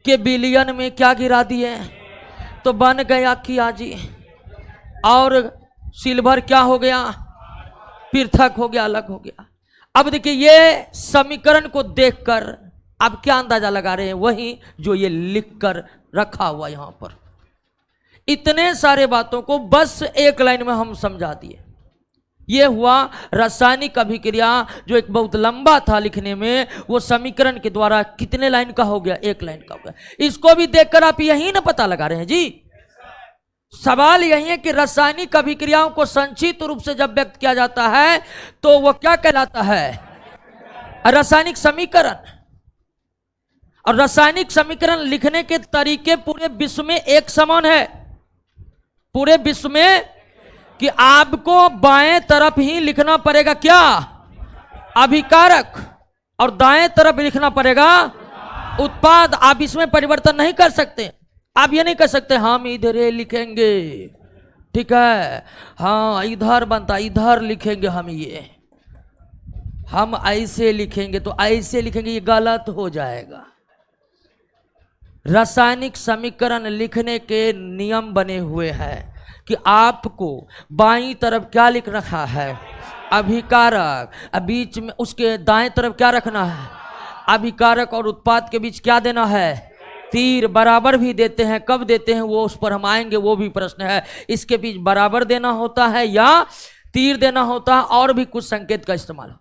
Speaker 1: के विलयन में क्या गिरा दिए तो बन गया किया जी, और सिल्वर क्या हो गया? पृथक हो गया, अलग हो गया। अब देखिए ये समीकरण को देखकर आप क्या अंदाजा लगा रहे हैं? वही जो ये लिखकर रखा हुआ यहां पर। इतने सारे बातों को बस एक लाइन में हम समझा दिए। ये हुआ रासायनिक अभिक्रिया जो एक बहुत लंबा था लिखने में, वो समीकरण के द्वारा कितने लाइन का हो गया? एक लाइन का हो गया। इसको भी देखकर आप यही ना पता लगा रहे हैं जी। सवाल यही है कि रासायनिक अभिक्रियाओं को संक्षिप्त रूप से जब व्यक्त किया जाता है तो वो क्या कहलाता है? रासायनिक समीकरण। और रासायनिक समीकरण लिखने के तरीके पूरे विश्व में एक समान है। पूरे विश्व में कि आपको बाएं तरफ ही लिखना पड़ेगा क्या? अभिकारक, और दाएं तरफ लिखना पड़ेगा उत्पाद। आप इसमें परिवर्तन नहीं कर सकते। आप ये नहीं कर सकते हम इधर लिखेंगे, ठीक है, हाँ इधर बनता इधर लिखेंगे, हम ऐसे लिखेंगे तो ऐसे लिखेंगे, ये गलत हो जाएगा। रासायनिक समीकरण लिखने के नियम बने हुए हैं कि आपको बाईं तरफ क्या लिख रखा है? अभिकारक, बीच में उसके दाएं तरफ क्या रखना है? अभिकारक और उत्पाद के बीच क्या देना है? तीर। बराबर भी देते हैं, कब देते हैं वो उस पर हम आएंगे, वो भी प्रश्न है। इसके बीच बराबर देना होता है या तीर देना होता है, और भी कुछ संकेत का इस्तेमाल।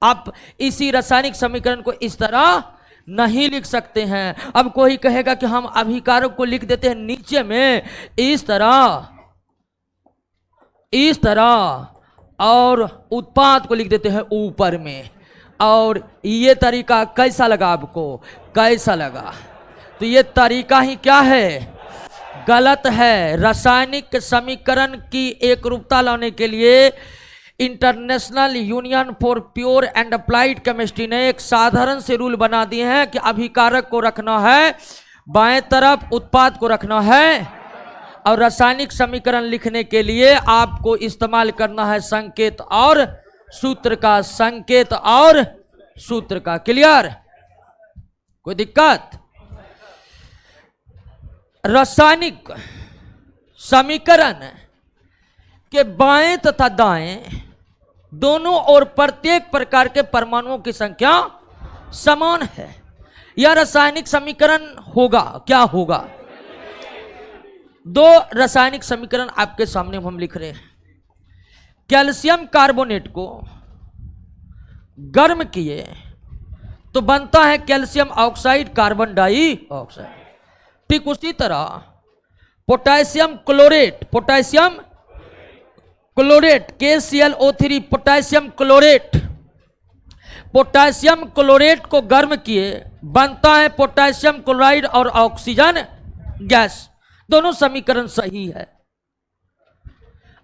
Speaker 1: आप इसी रासायनिक समीकरण को इस तरह नहीं लिख सकते हैं। अब कोई कहेगा कि हम अभिकारक को लिख देते हैं नीचे में इस तरह और उत्पाद को लिख देते हैं ऊपर में। और ये तरीका कैसा लगा आपको? कैसा लगा? तो ये तरीका ही क्या है, गलत है। रासायनिक समीकरण की एक रूपता लाने के लिए international union for pure and applied chemistry ने एक साधारण से रूल बना दिए हैं कि अभिकारक को रखना है बाएं तरफ, उत्पाद को रखना है, और रासायनिक समीकरण लिखने के लिए आपको इस्तेमाल करना है संकेत और सूत्र का, संकेत और सूत्र का। क्लियर? कोई दिक्कत? रासायनिक समीकरण के बाएं तथा दाएं दोनों और प्रत्येक प्रकार के परमाणुओं की संख्या समान है। यह रासायनिक समीकरण होगा, क्या होगा? दो रासायनिक समीकरण आपके सामने हम लिख रहे हैं। कैल्शियम कार्बोनेट को गर्म किए तो बनता है कैल्शियम ऑक्साइड कार्बन डाइऑक्साइड। ठीक उसी तरह potassium chlorate, potassium chlorate KClO3, potassium chlorate, potassium chlorate को गर्म किए बनता है पोटेशियम क्लोराइड और ऑक्सीजन गैस। दोनों समीकरण सही है।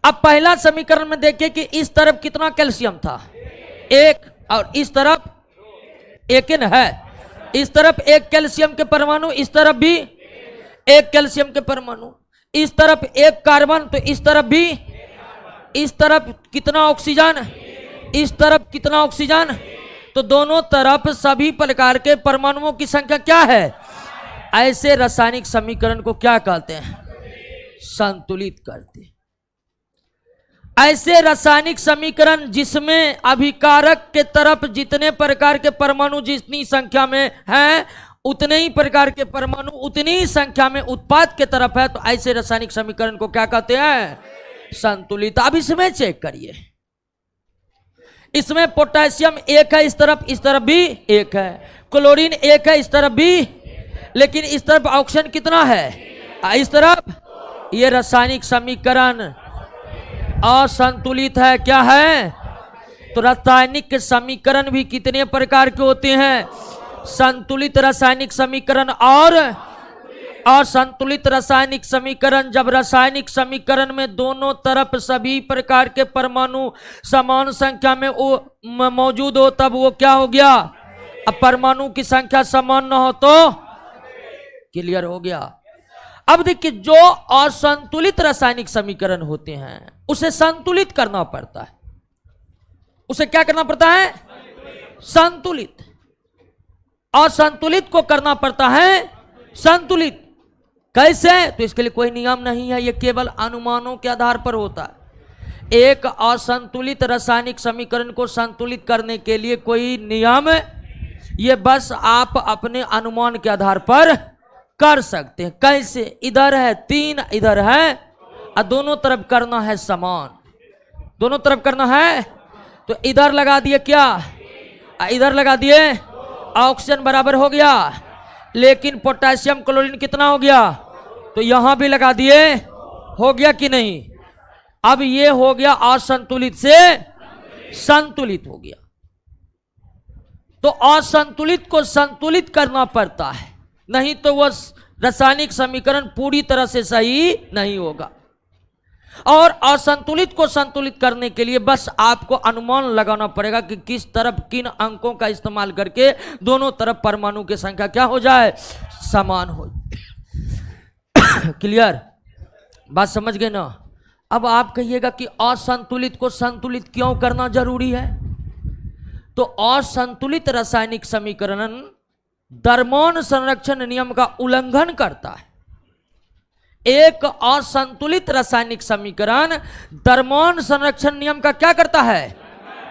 Speaker 1: अब पहला समीकरण में देखिए कि इस तरफ कितना कैल्शियम था, एक, और इस तरफ एक है। इस तरफ एक कैल्शियम के परमाणु, इस तरफ भी एक कैल्शियम के परमाणु, इस तरफ एक कार्बन, तो इस तरफ भी, इस तरफ कितना ऑक्सीजन, इस तरफ कितना ऑक्सीजन, तो दोनों तरफ सभी प्रकार के परमाणुओं की संख्या क्या है। ऐसे रासायनिक समीकरण को क्या कहते हैं, संतुलित करते हैं। ऐसे रासायनिक समीकरण जिसमें अभिकारक के तरफ जितने प्रकार के परमाणु जितनी संख्या में हैं उतने ही प्रकार के परमाणु उतनी ही संख्या में उत्पाद के तरफ है, तो ऐसे रासायनिक समीकरण को क्या कहते हैं, संतुलित। अब इसमें चेक करिए, इसमें पोटेशियम एक है, इस तरफ भी एक है, क्लोरीन एक है, इस तरफ भी, लेकिन इस तरफ ऑक्सीजन कितना है, इस तरफ। ये रासायनिक समीकरण असंतुलित है। क्या है? तो रासायनिक समीकरण भी कितने प्रकार के होते हैं, संतुलित रासायनिक समीकरण और असंतुलित रासायनिक समीकरण। जब रासायनिक समीकरण में दोनों तरफ सभी प्रकार के परमाणु समान संख्या में मौजूद हो तब वो क्या हो गया, अब परमाणु की संख्या समान न हो तो क्लियर हो गया। अब देखिए जो असंतुलित रासायनिक समीकरण होते हैं उसे संतुलित करना पड़ता है। उसे क्या करना पड़ता है, संतुलित। असंतुलित को करना पड़ता है संतुलित। कैसे? तो इसके लिए कोई नियम नहीं है, यह केवल अनुमानों के आधार पर होता है। एक असंतुलित रासायनिक समीकरण को संतुलित करने के लिए कोई नियम, ये बस आप अपने अनुमान के आधार पर कर सकते हैं। कैसे? इधर है 3, इधर है, और दोनों तरफ करना है समान, दोनों तरफ करना है। तो इधर लगा दिए क्या, इधर लगा दिए, ऑक्सीजन बराबर हो गया, लेकिन पोटेशियम क्लोरीन कितना हो गया, तो यहां भी लगा दिए, हो गया कि नहीं। अब ये हो गया असंतुलित से संतुलित हो गया। तो असंतुलित को संतुलित करना पड़ता है, नहीं तो वह रासायनिक समीकरण पूरी तरह से सही नहीं होगा। और असंतुलित को संतुलित करने के लिए बस आपको अनुमान लगाना पड़ेगा कि किस तरफ किन अंकों का इस्तेमाल करके दोनों तरफ परमाणु की संख्या क्या हो जाए, समान हो। क्लियर? बात समझ गए ना? अब आप कहिएगा कि असंतुलित को संतुलित क्यों करना जरूरी है। तो असंतुलित रासायनिक समीकरण द्रव्यमान संरक्षण नियम का उल्लंघन करता है। एक असंतुलित रासायनिक समीकरण द्रव्यमान संरक्षण नियम का क्या करता है,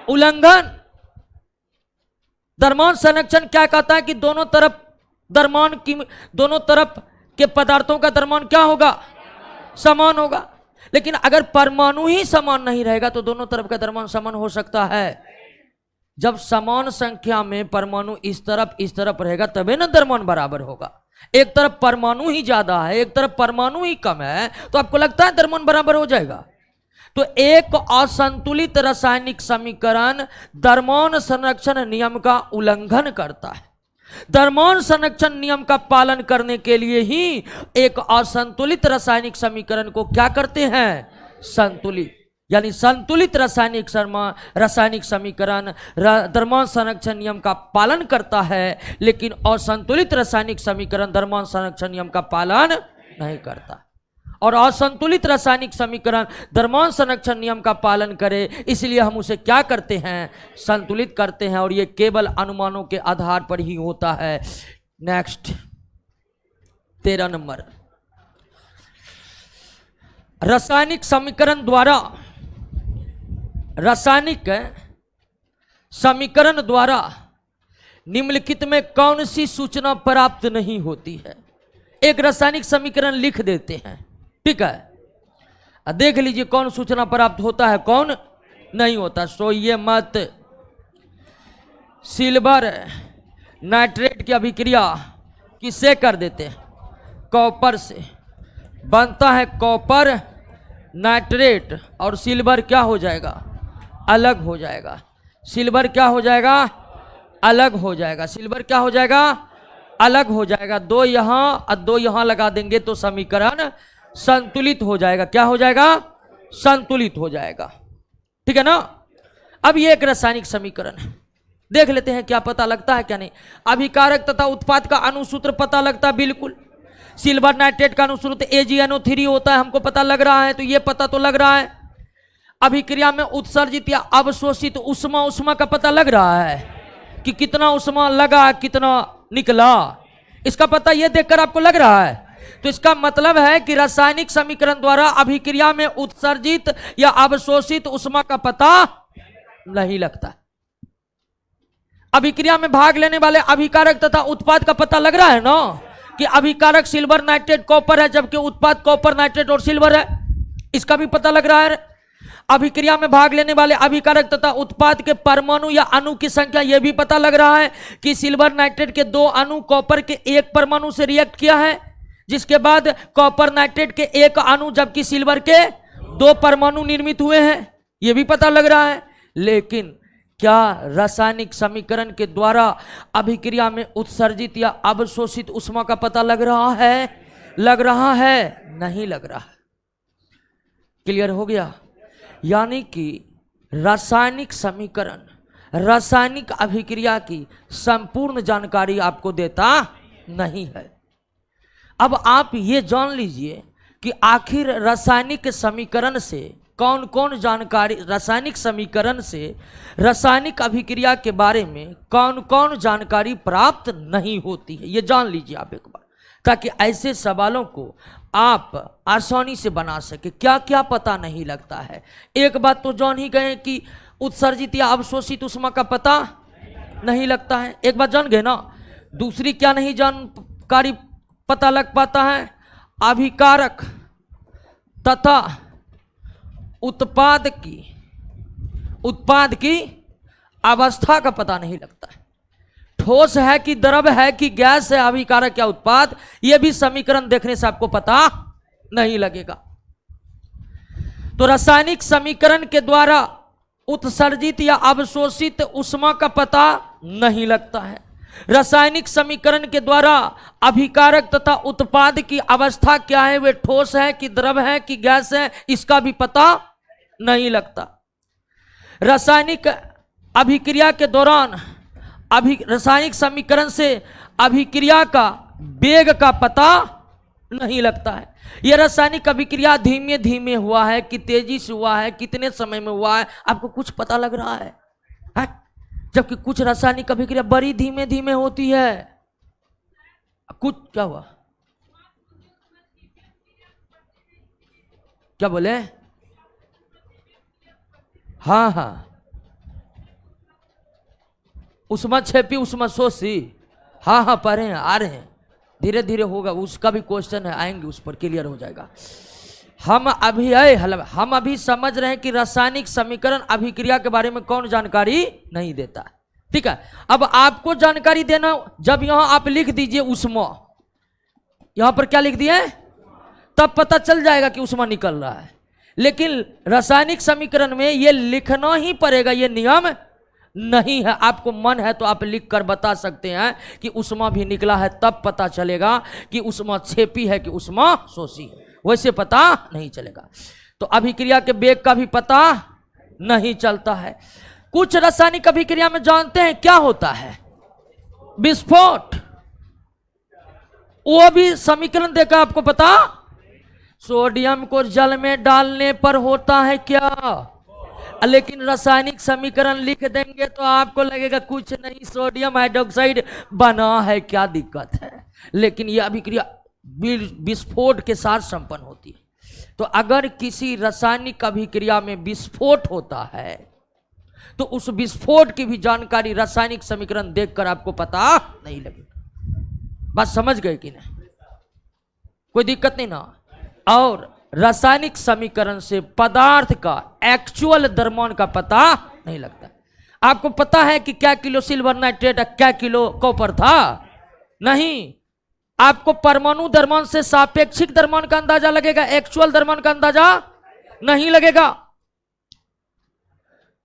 Speaker 1: उल्लंघन। द्रव्यमान संरक्षण क्या कहता है कि दोनों तरफ द्रव्यमान की, दोनों तरफ के पदार्थों का द्रव्यमान क्या होगा, समान होगा। लेकिन अगर परमाणु ही समान नहीं रहेगा तो दोनों तरफ का द्रव्यमान समान हो सकता है। जब समान संख्या में परमाणु इस तरफ रहेगा तभी ना द्रव्यमान बराबर होगा। एक तरफ परमाणु ही ज्यादा है, एक तरफ परमाणु ही कम है, तो आपको लगता है द्रव्यमान बराबर हो जाएगा। तो एक असंतुलित रासायनिक समीकरण द्रव्यमान संरक्षण नियम का उल्लंघन करता है। द्रव्यमान संरक्षण नियम का पालन करने के लिए ही एक असंतुलित रासायनिक समीकरण को क्या करते हैं, संतुलित। यानी संतुलित रासायनिक समीकरण द्रव्यमान संरक्षण नियम का पालन करता है, लेकिन असंतुलित रासायनिक समीकरण द्रव्यमान संरक्षण नियम का पालन नहीं करता। और असंतुलित रासायनिक समीकरण द्रव्यमान संरक्षण नियम का पालन करे, इसलिए हम उसे क्या करते हैं, संतुलित करते हैं। और ये केवल अनुमानों के आधार पर ही होता है। नेक्स्ट 13 नंबर, रासायनिक समीकरण द्वारा निम्नलिखित में कौन सी सूचना प्राप्त नहीं होती है। एक रासायनिक समीकरण लिख देते हैं, ठीक है, देख लीजिए कौन सूचना प्राप्त होता है, कौन नहीं होता। सोइए मत, सिल्वर नाइट्रेट की अभिक्रिया किससे कर देते हैं, कॉपर से, बनता है कॉपर नाइट्रेट, और सिल्वर क्या हो जाएगा, अलग हो जाएगा। सिल्वर क्या हो जाएगा, अलग हो जाएगा। सिल्वर क्या हो जाएगा, अलग हो जाएगा। दो यहां और दो यहां लगा देंगे तो समीकरण संतुलित हो जाएगा। क्या हो जाएगा, संतुलित हो जाएगा, ठीक है ना। अब ये एक रासायनिक समीकरण है, देख लेते हैं क्या पता लगता है क्या नहीं। अभिकारक तथा उत्पाद का अनुसूत्र पता लगता है, बिल्कुल। सिल्वर नाइट्रेट का अनुसूत्र AgNO3 होता है, हमको पता लग रहा है, तो ये पता तो लग रहा है। अभिक्रिया में उत्सर्जित या अवशोषित उष्मा का पता लग रहा है कि कितना उष्मा लगा, कितना निकला, इसका पता ये देखकर आपको लग रहा है। तो इसका मतलब है कि रासायनिक समीकरण द्वारा अभिक्रिया में उत्सर्जित या अवशोषित उष्मा का पता नहीं लगता। अभिक्रिया में भाग लेने वाले अभिकारक तथा उत्पाद का पता लग रहा है ना, कि अभिकारक सिल्वर नाइट्रेट कॉपर है, जबकि उत्पाद कॉपर नाइट्रेट और सिल्वर है, इसका भी पता लग रहा है। अभिक्रिया में भाग लेने वाले अभिकारक तथा उत्पाद के परमाणु या अणु की संख्या, यह भी पता लग रहा है कि सिल्वर नाइट्रेट के 2 अणु कॉपर के 1 परमाणु से रिएक्ट किया है, जिसके बाद कॉपर नाइट्रेट के 1 अणु जबकि सिल्वर के 2 परमाणु निर्मित हुए हैं, यह भी पता लग रहा है। लेकिन क्या रासायनिक समीकरण के द्वारा अभिक्रिया में उत्सर्जित या अवशोषित उष्मा का पता लग रहा है, लग रहा है, नहीं लग रहा है। क्लियर हो गया। यानी कि रासायनिक समीकरण रासायनिक अभिक्रिया की संपूर्ण जानकारी आपको देता नहीं है। अब आप ये जान लीजिए कि आखिर रासायनिक समीकरण से कौन कौन जानकारी, रासायनिक समीकरण से रासायनिक अभिक्रिया के बारे में कौन कौन जानकारी प्राप्त नहीं होती है, ये जान लीजिए आप एक बार, ताकि ऐसे सवालों को आप आसानी से बना सके। क्या क्या पता नहीं लगता है। एक बात तो जान ही गए कि उत्सर्जित या अवशोषित उष्मा का पता नहीं लगता है, एक बात जान गए ना। दूसरी क्या नहीं जानकारी पता लग पाता है, अभिकारक तथा उत्पाद की अवस्था का पता नहीं लगता है। ठोस है कि द्रव है कि गैस है, अभिकारक या उत्पाद, यह भी समीकरण देखने से आपको पता नहीं लगेगा। तो रासायनिक समीकरण के द्वारा उत्सर्जित या अवशोषित उष्मा का पता नहीं लगता है। रासायनिक समीकरण के द्वारा अभिकारक तथा उत्पाद की अवस्था क्या है, वे ठोस है कि द्रव है कि गैस है, इसका भी पता नहीं लगता। रासायनिक अभिक्रिया के दौरान रासायनिक समीकरण से अभिक्रिया का वेग का पता नहीं लगता है। यह रासायनिक अभिक्रिया धीमे धीमे हुआ है कि तेजी से हुआ है, कितने समय में हुआ है, आपको कुछ पता लग रहा है? जबकि कुछ रासायनिक अभिक्रिया बड़ी धीमे धीमे होती है। कुछ क्या हुआ, क्या बोले? हाँ हाँ, उष्मा छेपी उष्मा शोषी, हाँ हाँ पढ़े हैं, आ रहे हैं, धीरे धीरे होगा, उसका भी क्वेश्चन है, आएंगे उस पर, क्लियर हो जाएगा। हम अभी समझ रहे हैं कि रासायनिक समीकरण अभिक्रिया के बारे में कौन जानकारी नहीं देता, ठीक है। अब आपको जानकारी देना, जब यहां आप लिख दीजिए उष्मा, यहां पर क्या लिख दिए, तब पता चल जाएगा कि उष्मा निकल रहा है। लेकिन रासायनिक समीकरण में यह लिखना ही पड़ेगा, यह नियम नहीं है। आपको मन है तो आप लिख कर बता सकते हैं कि उष्मा भी निकला है, तब पता चलेगा कि उष्मा छेपी है कि उष्मा शोषी है, वैसे पता नहीं चलेगा। तो अभिक्रिया के वेग का भी पता नहीं चलता है। कुछ रासायनिक अभिक्रिया में जानते हैं क्या होता है? विस्फोट। वो भी समीकरण देखा आपको पता, सोडियम को जल में डालने पर होता है क्या? लेकिन रासायनिक समीकरण लिख देंगे तो आपको लगेगा कुछ नहीं, सोडियम हाइड्रोक्साइड बना है, क्या दिक्कत है? लेकिन यह अभिक्रिया विस्फोट के साथ संपन्न होती है। तो अगर किसी रासायनिक अभिक्रिया में विस्फोट होता है तो उस विस्फोट की भी जानकारी रासायनिक समीकरण देखकर आपको पता नहीं लगेगा। बात समझ गए कि नहीं? कोई दिक्कत नहीं ना। और रासायनिक समीकरण से पदार्थ का एक्चुअल द्रव्यमान का पता नहीं लगता। आपको पता है कि क्या किलो सिल्वर नाइट्रेट क्या किलो कॉपर था? नहीं। आपको परमाणु द्रव्यमान से सापेक्षिक द्रव्यमान का अंदाजा लगेगा, एक्चुअल द्रव्यमान का अंदाजा नहीं लगेगा।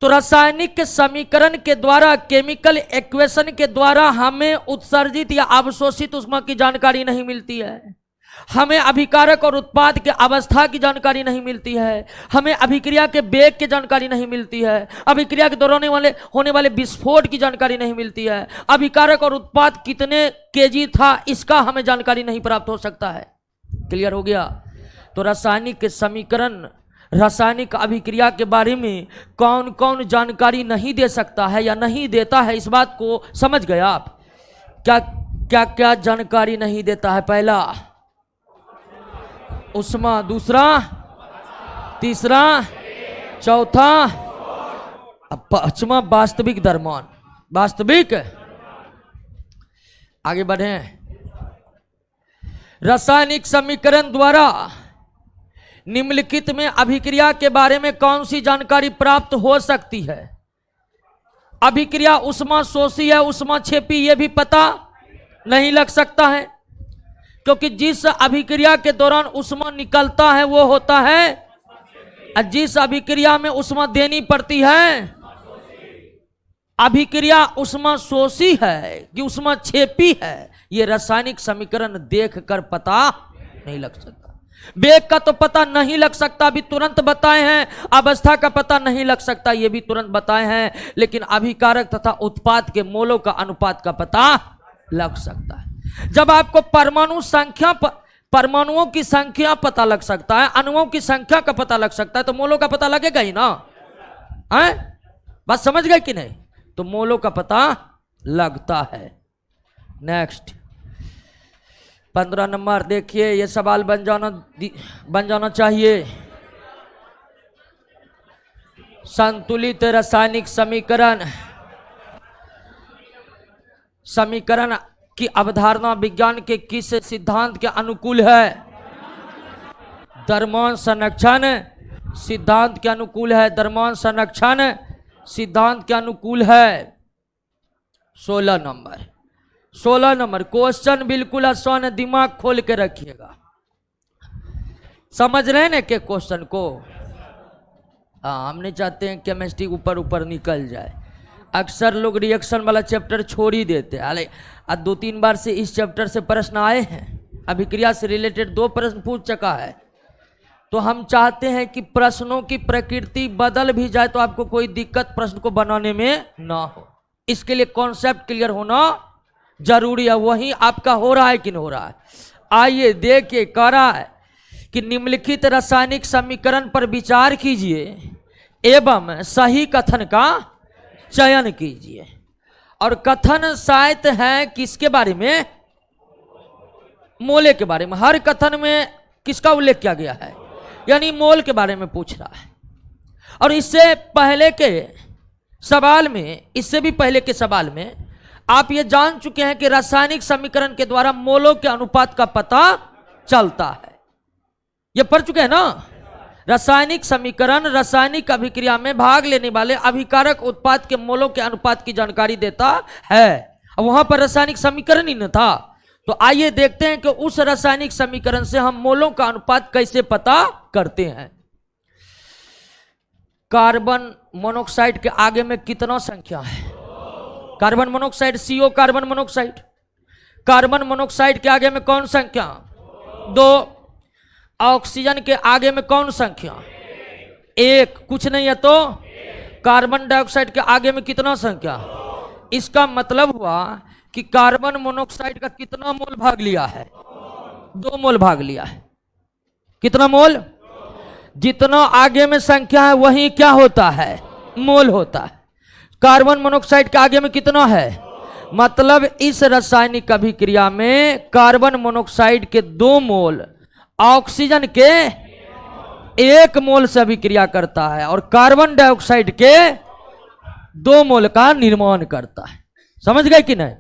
Speaker 1: तो रासायनिक के समीकरण के द्वारा, केमिकल इक्वेशन के द्वारा हमें उत्सर्जित या अवशोषित ऊष्मा की जानकारी नहीं मिलती है, हमें अभिकारक और उत्पाद के अवस्था की जानकारी नहीं मिलती है, हमें अभिक्रिया के वेग की जानकारी नहीं मिलती है, अभिक्रिया के दौरान होने वाले विस्फोट की जानकारी नहीं मिलती है, अभिकारक और उत्पाद कितने केजी था इसका हमें जानकारी नहीं प्राप्त हो सकता है। क्लियर हो गया? तो रासायनिक के समीकरण, रासायनिक अभिक्रिया के बारे में कौन कौन जानकारी नहीं दे सकता है या नहीं देता है, इस बात को समझ गए आप? क्या क्या क्या जानकारी नहीं देता है? पहला उष्मा, दूसरा, तीसरा, चौथा, पांचवा वास्तविक द्रव्यमान। वास्तविक। आगे बढ़े। रासायनिक समीकरण द्वारा निम्नलिखित में अभिक्रिया के बारे में कौन सी जानकारी प्राप्त हो सकती है? अभिक्रिया उष्मा शोषी है, उष्मा छेपी, यह भी पता नहीं लग सकता है, क्योंकि जिस अभिक्रिया के दौरान उष्मा निकलता है वो होता है, जिस अभिक्रिया में उष्मा देनी पड़ती है, अभिक्रिया उष्मा शोषी है कि उष्मा छेपी है, ये रासायनिक समीकरण देखकर पता नहीं लग सकता। वेग का तो पता नहीं लग सकता, अभी तुरंत बताए हैं। अवस्था का पता नहीं लग सकता, ये भी तुरंत बताए हैं। लेकिन अभिकारक तथा उत्पाद के मोलों का अनुपात का पता लग सकता है। जब आपको परमाणुओं की संख्या पता लग सकता है, अणुओं की संख्या का पता लग सकता है, तो मोलों का पता लगेगा ही ना। बात समझ गए कि नहीं? तो मोलों का पता लगता है। नेक्स्ट 15 नंबर देखिए, ये सवाल बन जाना चाहिए। संतुलित रासायनिक समीकरण की अवधारणा विज्ञान के किस सिद्धांत के अनुकूल है? द्रव्यमान संरक्षण सिद्धांत के अनुकूल है। द्रव्यमान संरक्षण सिद्धांत के अनुकूल है। 16 नंबर क्वेश्चन बिल्कुल आसान है, दिमाग खोल के रखिएगा। समझ रहे हैं ना के क्वेश्चन को? हम नहीं चाहते हैं केमिस्ट्री ऊपर ऊपर निकल जाए। अक्सर लोग रिएक्शन वाला चैप्टर छोड़ ही देते हैं। 2-3 बार से इस चैप्टर से प्रश्न आए हैं, अभिक्रिया से रिलेटेड 2 प्रश्न पूछ चुका है। तो हम चाहते हैं कि प्रश्नों की प्रकृति बदल भी जाए तो आपको कोई दिक्कत प्रश्न को बनाने में ना हो। इसके लिए कॉन्सेप्ट क्लियर होना जरूरी है। वही आपका हो रहा है कि नहीं हो रहा है? आइए देखिए, कह रहा है कि निम्नलिखित रासायनिक समीकरण पर विचार कीजिए एवं सही कथन का चयन कीजिए। और कथन शायद है किसके बारे में? मोले के बारे में। हर कथन में किसका उल्लेख किया गया है? यानी मोल के बारे में पूछ रहा है। और इससे पहले के सवाल में, इससे भी पहले के सवाल में आप ये जान चुके हैं कि रासायनिक समीकरण के द्वारा मोलों के अनुपात का पता चलता है। ये पढ़ चुके हैं ना? रासायनिक समीकरण रासायनिक अभिक्रिया में भाग लेने वाले अभिकारक उत्पाद के मोलों के अनुपात की जानकारी देता है। अब वहां पर रासायनिक समीकरण ही न था, तो आइए देखते हैं कि उस रासायनिक समीकरण से हम मोलों का अनुपात कैसे पता करते हैं। कार्बन मोनोऑक्साइड के आगे में कितना संख्या है? Carbon monoxide CO carbon monoxide. Carbon monoxide के आगे में कौन संख्या? 2। ऑक्सीजन के आगे में कौन संख्या? 1। कुछ नहीं है तो कार्बन डाइऑक्साइड के आगे में कितना संख्या? इसका मतलब हुआ कि कार्बन मोनोऑक्साइड का कितना मोल भाग लिया है? 2 मोल भाग लिया है। कितना मोल? जितना आगे में संख्या है वही क्या होता है? मोल होता है। कार्बन मोनोऑक्साइड के आगे में कितना है? मतलब इस रासायनिक अभिक्रिया में कार्बन मोनोऑक्साइड के 2 मोल ऑक्सीजन के 1 मोल से अभिक्रिया करता है और कार्बन डाइऑक्साइड के 2 मोल का निर्माण करता है। समझ गए कि नहीं?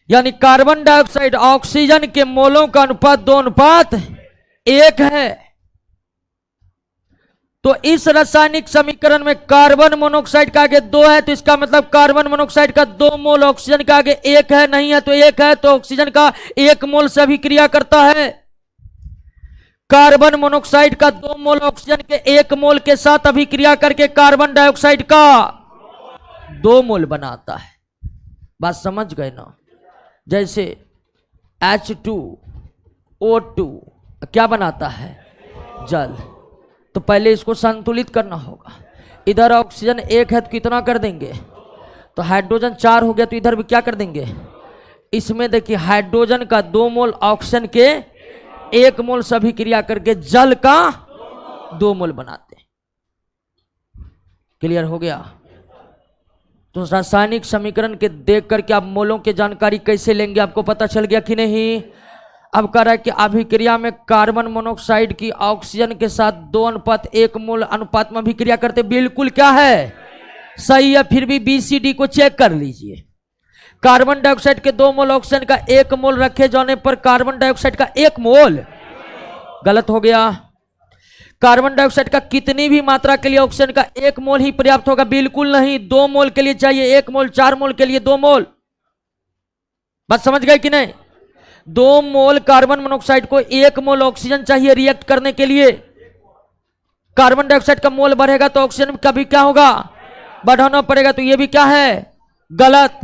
Speaker 1: यानी कार्बन डाइऑक्साइड ऑक्सीजन के मोलों का अनुपात 2:1 है। तो इस रासायनिक समीकरण में कार्बन मोनोऑक्साइड का आगे 2 है, तो इसका मतलब कार्बन मोनोऑक्साइड का 2 मोल ऑक्सीजन के आगे 1 है, नहीं है तो 1 है, तो ऑक्सीजन का 1 मोल से अभिक्रिया करता है। कार्बन मोनोऑक्साइड का 2 मोल ऑक्सीजन के 1 मोल के साथ अभिक्रिया करके कार्बन डाइऑक्साइड का 2 मोल बनाता है। बात समझ गए ना? जैसे H2O2 क्या बनाता है? जल। तो पहले इसको संतुलित करना होगा। इधर ऑक्सीजन 1 है तो कितना कर देंगे? तो हाइड्रोजन 4 हो गया, तो इधर भी क्या कर देंगे? इसमें देखिए हाइड्रोजन का 2 मोल ऑक्सीजन के 1 मोल से अभिक्रिया करके जल का 2 मोल बनाते हैं। क्लियर हो गया? तो रासायनिक समीकरण के देख करके आप मोलों की जानकारी कैसे लेंगे, आपको पता चल गया कि नहीं? अब कह रहा है कि अभिक्रिया में कार्बन मोनोऑक्साइड की ऑक्सीजन के साथ 2:1 मोल अनुपात में अभिक्रिया करते। बिल्कुल क्या है? सही है। फिर भी BCD को चेक कर लीजिए। कार्बन डाइऑक्साइड के 2 मोल ऑक्सीजन का 1 मोल रखे जाने पर कार्बन डाइऑक्साइड का 1 मोल गलत हो गया। कार्बन डाइऑक्साइड का कितनी भी मात्रा के लिए ऑक्सीजन का 1 मोल ही पर्याप्त होगा? बिल्कुल नहीं। 2 मोल के लिए चाहिए 1 मोल, 4 मोल के लिए 2 मोल। बात समझ गए कि नहीं? 2 मोल कार्बन मोनोऑक्साइड को 1 मोल ऑक्सीजन चाहिए रिएक्ट करने के लिए। कार्बन डाइऑक्साइड का मोल बढ़ेगा तो ऑक्सीजन का भी क्या होगा? बढ़ाना पड़ेगा। तो ये भी क्या है? गलत।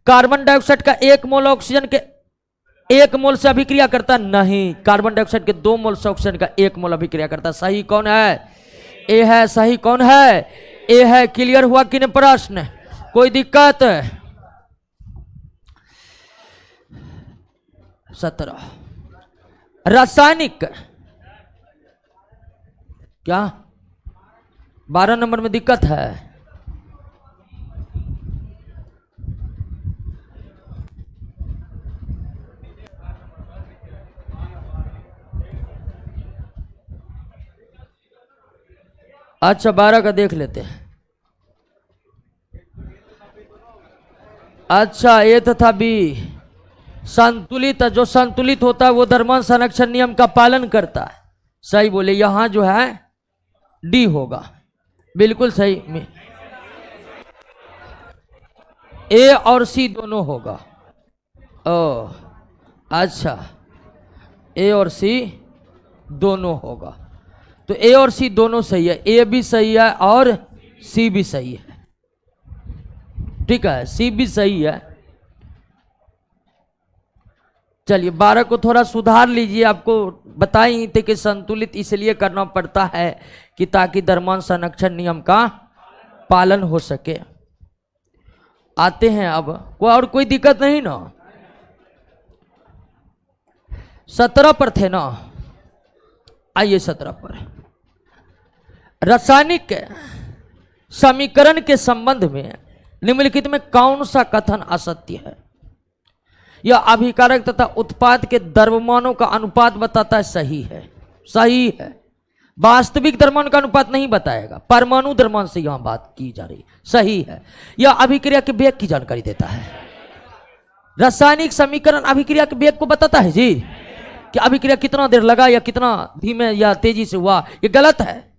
Speaker 1: कार्बन डाइऑक्साइड का 1 मोल ऑक्सीजन के 1 मोल से अभिक्रिया करता नहीं, कार्बन डाइऑक्साइड के 2 मोल से ऑक्सीजन का 1 मोल अभिक्रिया करता। सही कौन है? ए है। सही कौन है? ए है। क्लियर हुआ कि नहीं प्रश्न? कोई दिक्कत? 17 रासायनिक क्या 12 नंबर में दिक्कत है? अच्छा 12 का देख लेते हैं। अच्छा ए तथा बी संतुलित, जो संतुलित होता है वो द्रव्यमान संरक्षण नियम का पालन करता है। सही बोले। यहां जो है डी होगा। बिल्कुल सही। ए और सी दोनों होगा। ओ अच्छा, ए और सी दोनों होगा। तो ए और सी दोनों सही है। ए भी सही है और सी भी सही है। ठीक है, सी भी सही है। चलिए 12 को थोड़ा सुधार लीजिए। आपको बताई थे कि संतुलित इसलिए करना पड़ता है कि ताकि द्रव्यमान संरक्षण नियम का पालन हो सके। आते हैं अब। और कोई दिक्कत नहीं ना? 17 पर थे ना? आइए 17 पर। रासायनिक समीकरण के संबंध में निम्नलिखित में कौन सा कथन असत्य है? यह अभिकारक तथा उत्पाद के द्रव्यमानों का अनुपात बताता है। सही है। सही है। वास्तविक द्रव्यमान का अनुपात नहीं बताएगा, परमाणु द्रव्यमान से यहां बात की जा रही। सही है। यह अभिक्रिया के वेग की जानकारी देता है। रासायनिक समीकरण अभिक्रिया के वेग को बताता है जी, कि अभिक्रिया कितना देर लगा या कितना धीमे या तेजी से हुआ। यह गलत है।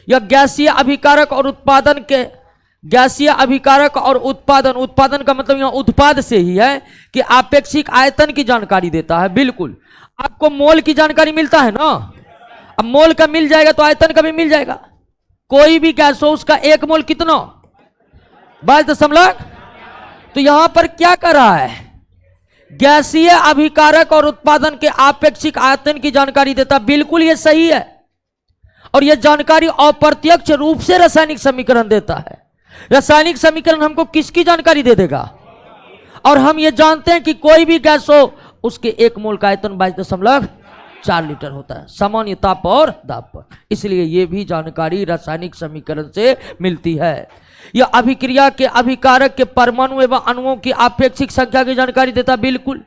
Speaker 1: यह गैसीय अभिकारक और उत्पादन के गैसीय अभिकारक और उत्पादन, उत्पादन का मतलब यहां उत्पाद से ही है कि आपेक्षिक आयतन की जानकारी देता है। बिल्कुल। आपको मोल की जानकारी मिलता है ना? अब मोल का मिल जाएगा तो आयतन का भी मिल जाएगा। कोई भी गैस हो उसका 1 मोल कितना 22 तो यहां पर क्या कर रहा है, गैसीय अभिकारक और उत्पादन के आपेक्षिक आयतन की जानकारी देता। बिल्कुल ये सही है, और यह जानकारी अप्रत्यक्ष रूप से रासायनिक समीकरण देता है। रासायनिक समीकरण हमको किसकी जानकारी दे देगा, और हम ये जानते हैं कि कोई भी गैस हो उसके 1 मोल का आयतन 22.4 लीटर होता है, सामान्य ताप और दाब पर। इसलिए यह भी जानकारी रासायनिक समीकरण से मिलती है। यह अभिक्रिया के अभिकारक के परमाणु एवं अणुओं की आपेक्षिक संख्या की जानकारी देता। बिल्कुल,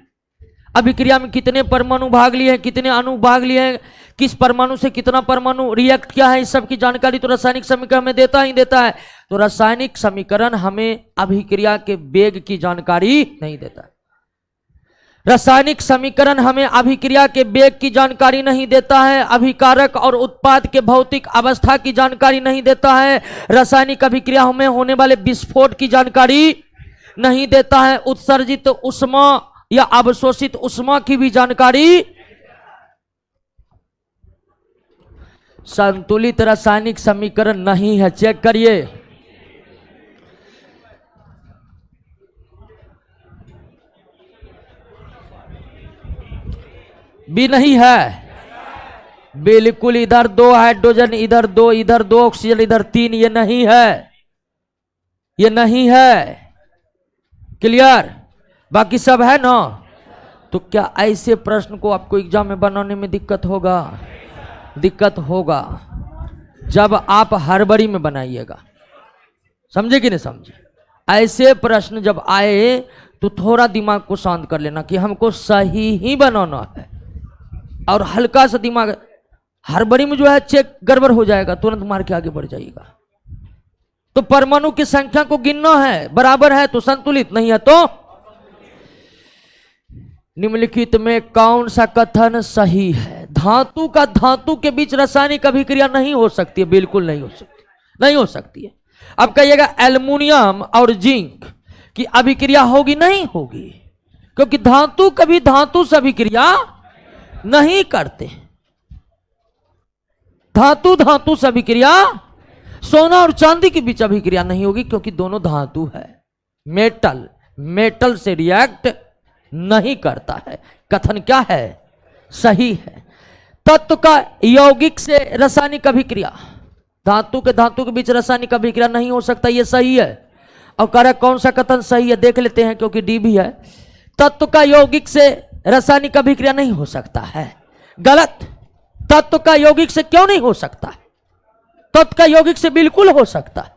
Speaker 1: अभिक्रिया में कितने परमाणु भाग लिए हैं, कितने अणु भाग लिए हैं, किस परमाणु से कितना परमाणु रिएक्ट किया है, इस सब की जानकारी तो रासायनिक समीकरण हमें देता ही देता है। तो रासायनिक समीकरण हमें अभिक्रिया के वेग की जानकारी नहीं देता। रासायनिक समीकरण हमें अभिक्रिया के वेग की जानकारी नहीं देता है, अभिकारक और उत्पाद के भौतिक अवस्था की जानकारी नहीं देता है, रासायनिक अभिक्रिया में होने वाले विस्फोट की जानकारी नहीं देता है, उत्सर्जित उष्मा या अवशोषित उष्मा की भी जानकारी। संतुलित रासायनिक समीकरण नहीं है, चेक करिए। भी नहीं है, बिल्कुल। इधर 2 हाइड्रोजन, इधर 2, इधर 2 ऑक्सीजन, इधर 3, ये नहीं है, ये नहीं है। क्लियर? बाकी सब है ना। तो क्या ऐसे प्रश्न को आपको एग्जाम में बनाने में दिक्कत होगा? दिक्कत होगा जब आप हड़बड़ी में बनाइएगा। समझे कि नहीं समझे? ऐसे प्रश्न जब आए तो थोड़ा दिमाग को शांत कर लेना कि हमको सही ही बनाना है, और हल्का सा दिमाग, हड़बड़ी में जो है चेक गड़बड़ हो जाएगा, तुरंत मार के आगे बढ़ जाएगा। तो परमाणु की संख्या को गिनना है, बराबर है तो संतुलित, नहीं है तो। निम्नलिखित में कौन सा कथन सही है? धातु का धातु के बीच रासायनिक अभिक्रिया नहीं हो सकती है। बिल्कुल नहीं हो सकती, नहीं हो सकती है। अब कहिएगा एल्युमिनियम और जिंक की अभिक्रिया होगी? नहीं होगी, क्योंकि धातु कभी धातु से अभिक्रिया नहीं करते। धातु धातु से अभिक्रिया, सोना और चांदी के बीच अभिक्रिया नहीं होगी, क्योंकि दोनों धातु है। मेटल मेटल से रिएक्ट नहीं करता है। कथन क्या है? सही है। तत्व का यौगिक से रासायनिक अभिक्रिया, धातु के धातु के बीच रासायनिक अभिक्रिया नहीं हो सकता, यह सही है। और कह रहा कौन सा कथन सही है, देख लेते हैं, क्योंकि डी भी है। तत्व का यौगिक से रासायनिक अभिक्रिया नहीं हो सकता है, गलत। तत्व का यौगिक से क्यों नहीं हो सकता? तत्व का यौगिक से बिल्कुल हो सकता है।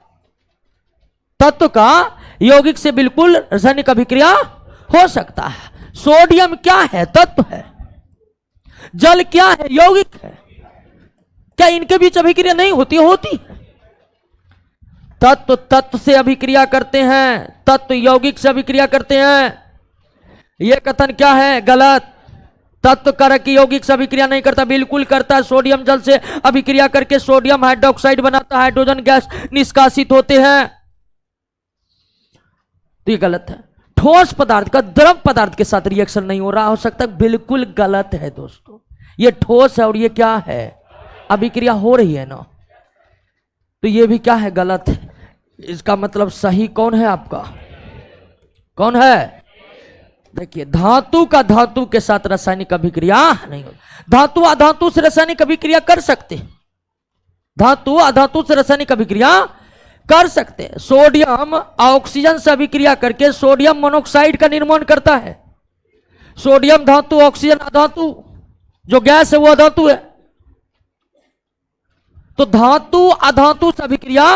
Speaker 1: तत्व का यौगिक से बिल्कुल रासायनिक अभिक्रिया हो सकता है। सोडियम क्या है? तत्व है। जल क्या है? यौगिक है। क्या इनके बीच अभिक्रिया नहीं होती? होती है। तत्व तत्व से अभिक्रिया करते हैं, तत्व यौगिक से अभिक्रिया करते हैं। यह कथन क्या है? गलत। तत्व कारक यौगिक से अभिक्रिया नहीं करता, बिल्कुल करता है। सोडियम जल से अभिक्रिया करके सोडियम हाइड्रोक्साइड बनाता है, हाइड्रोजन गैस निष्कासित होते हैं। तो ये गलत है। ठोस पदार्थ का द्रव पदार्थ के साथ रिएक्शन नहीं हो रहा हो सकता, बिल्कुल गलत है दोस्तों। ये ठोस है और ये क्या है? अभिक्रिया हो रही है ना, तो ये भी क्या है? गलत है। इसका मतलब सही कौन है आपका? कौन है? देखिए, धातु का धातु के साथ रासायनिक अभिक्रिया नहीं हो। धातु अधातु से रासायनिक अभिक्रिया कर सकते, धातु अधातु से रासायनिक अभिक्रिया कर सकते हैं। सोडियम ऑक्सीजन से अभिक्रिया करके सोडियम मोनोक्साइड का निर्माण करता है। सोडियम धातु, ऑक्सीजन अधातु, जो गैस है वो अधातु है। तो धातु अधातु से अभिक्रिया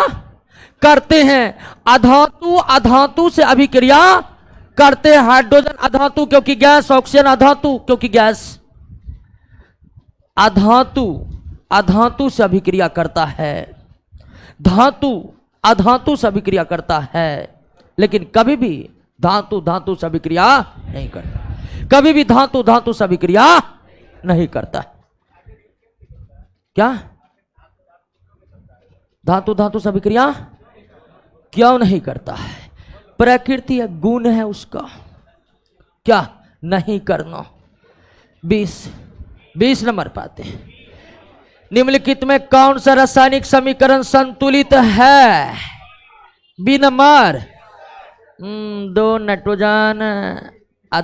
Speaker 1: करते हैं, अधातु अधातु से अभिक्रिया करते हैं। हाइड्रोजन अधातु क्योंकि गैस, ऑक्सीजन अधातु क्योंकि गैस। अधातु अधातु से अभिक्रिया करता है, धातु अधातु से अभिक्रिया करता है, लेकिन कभी भी धातु धातु से अभिक्रिया नहीं करता। कभी भी धातु धातु से अभिक्रिया नहीं करता। क्या? धातु धातु से अभिक्रिया क्यों नहीं करता है? प्रकृति या गुण है उसका, क्या नहीं करना। 20 नंबर पाते हैं। निम्नलिखित में कौन सा रासायनिक समीकरण संतुलित है? B number 2 nitrogen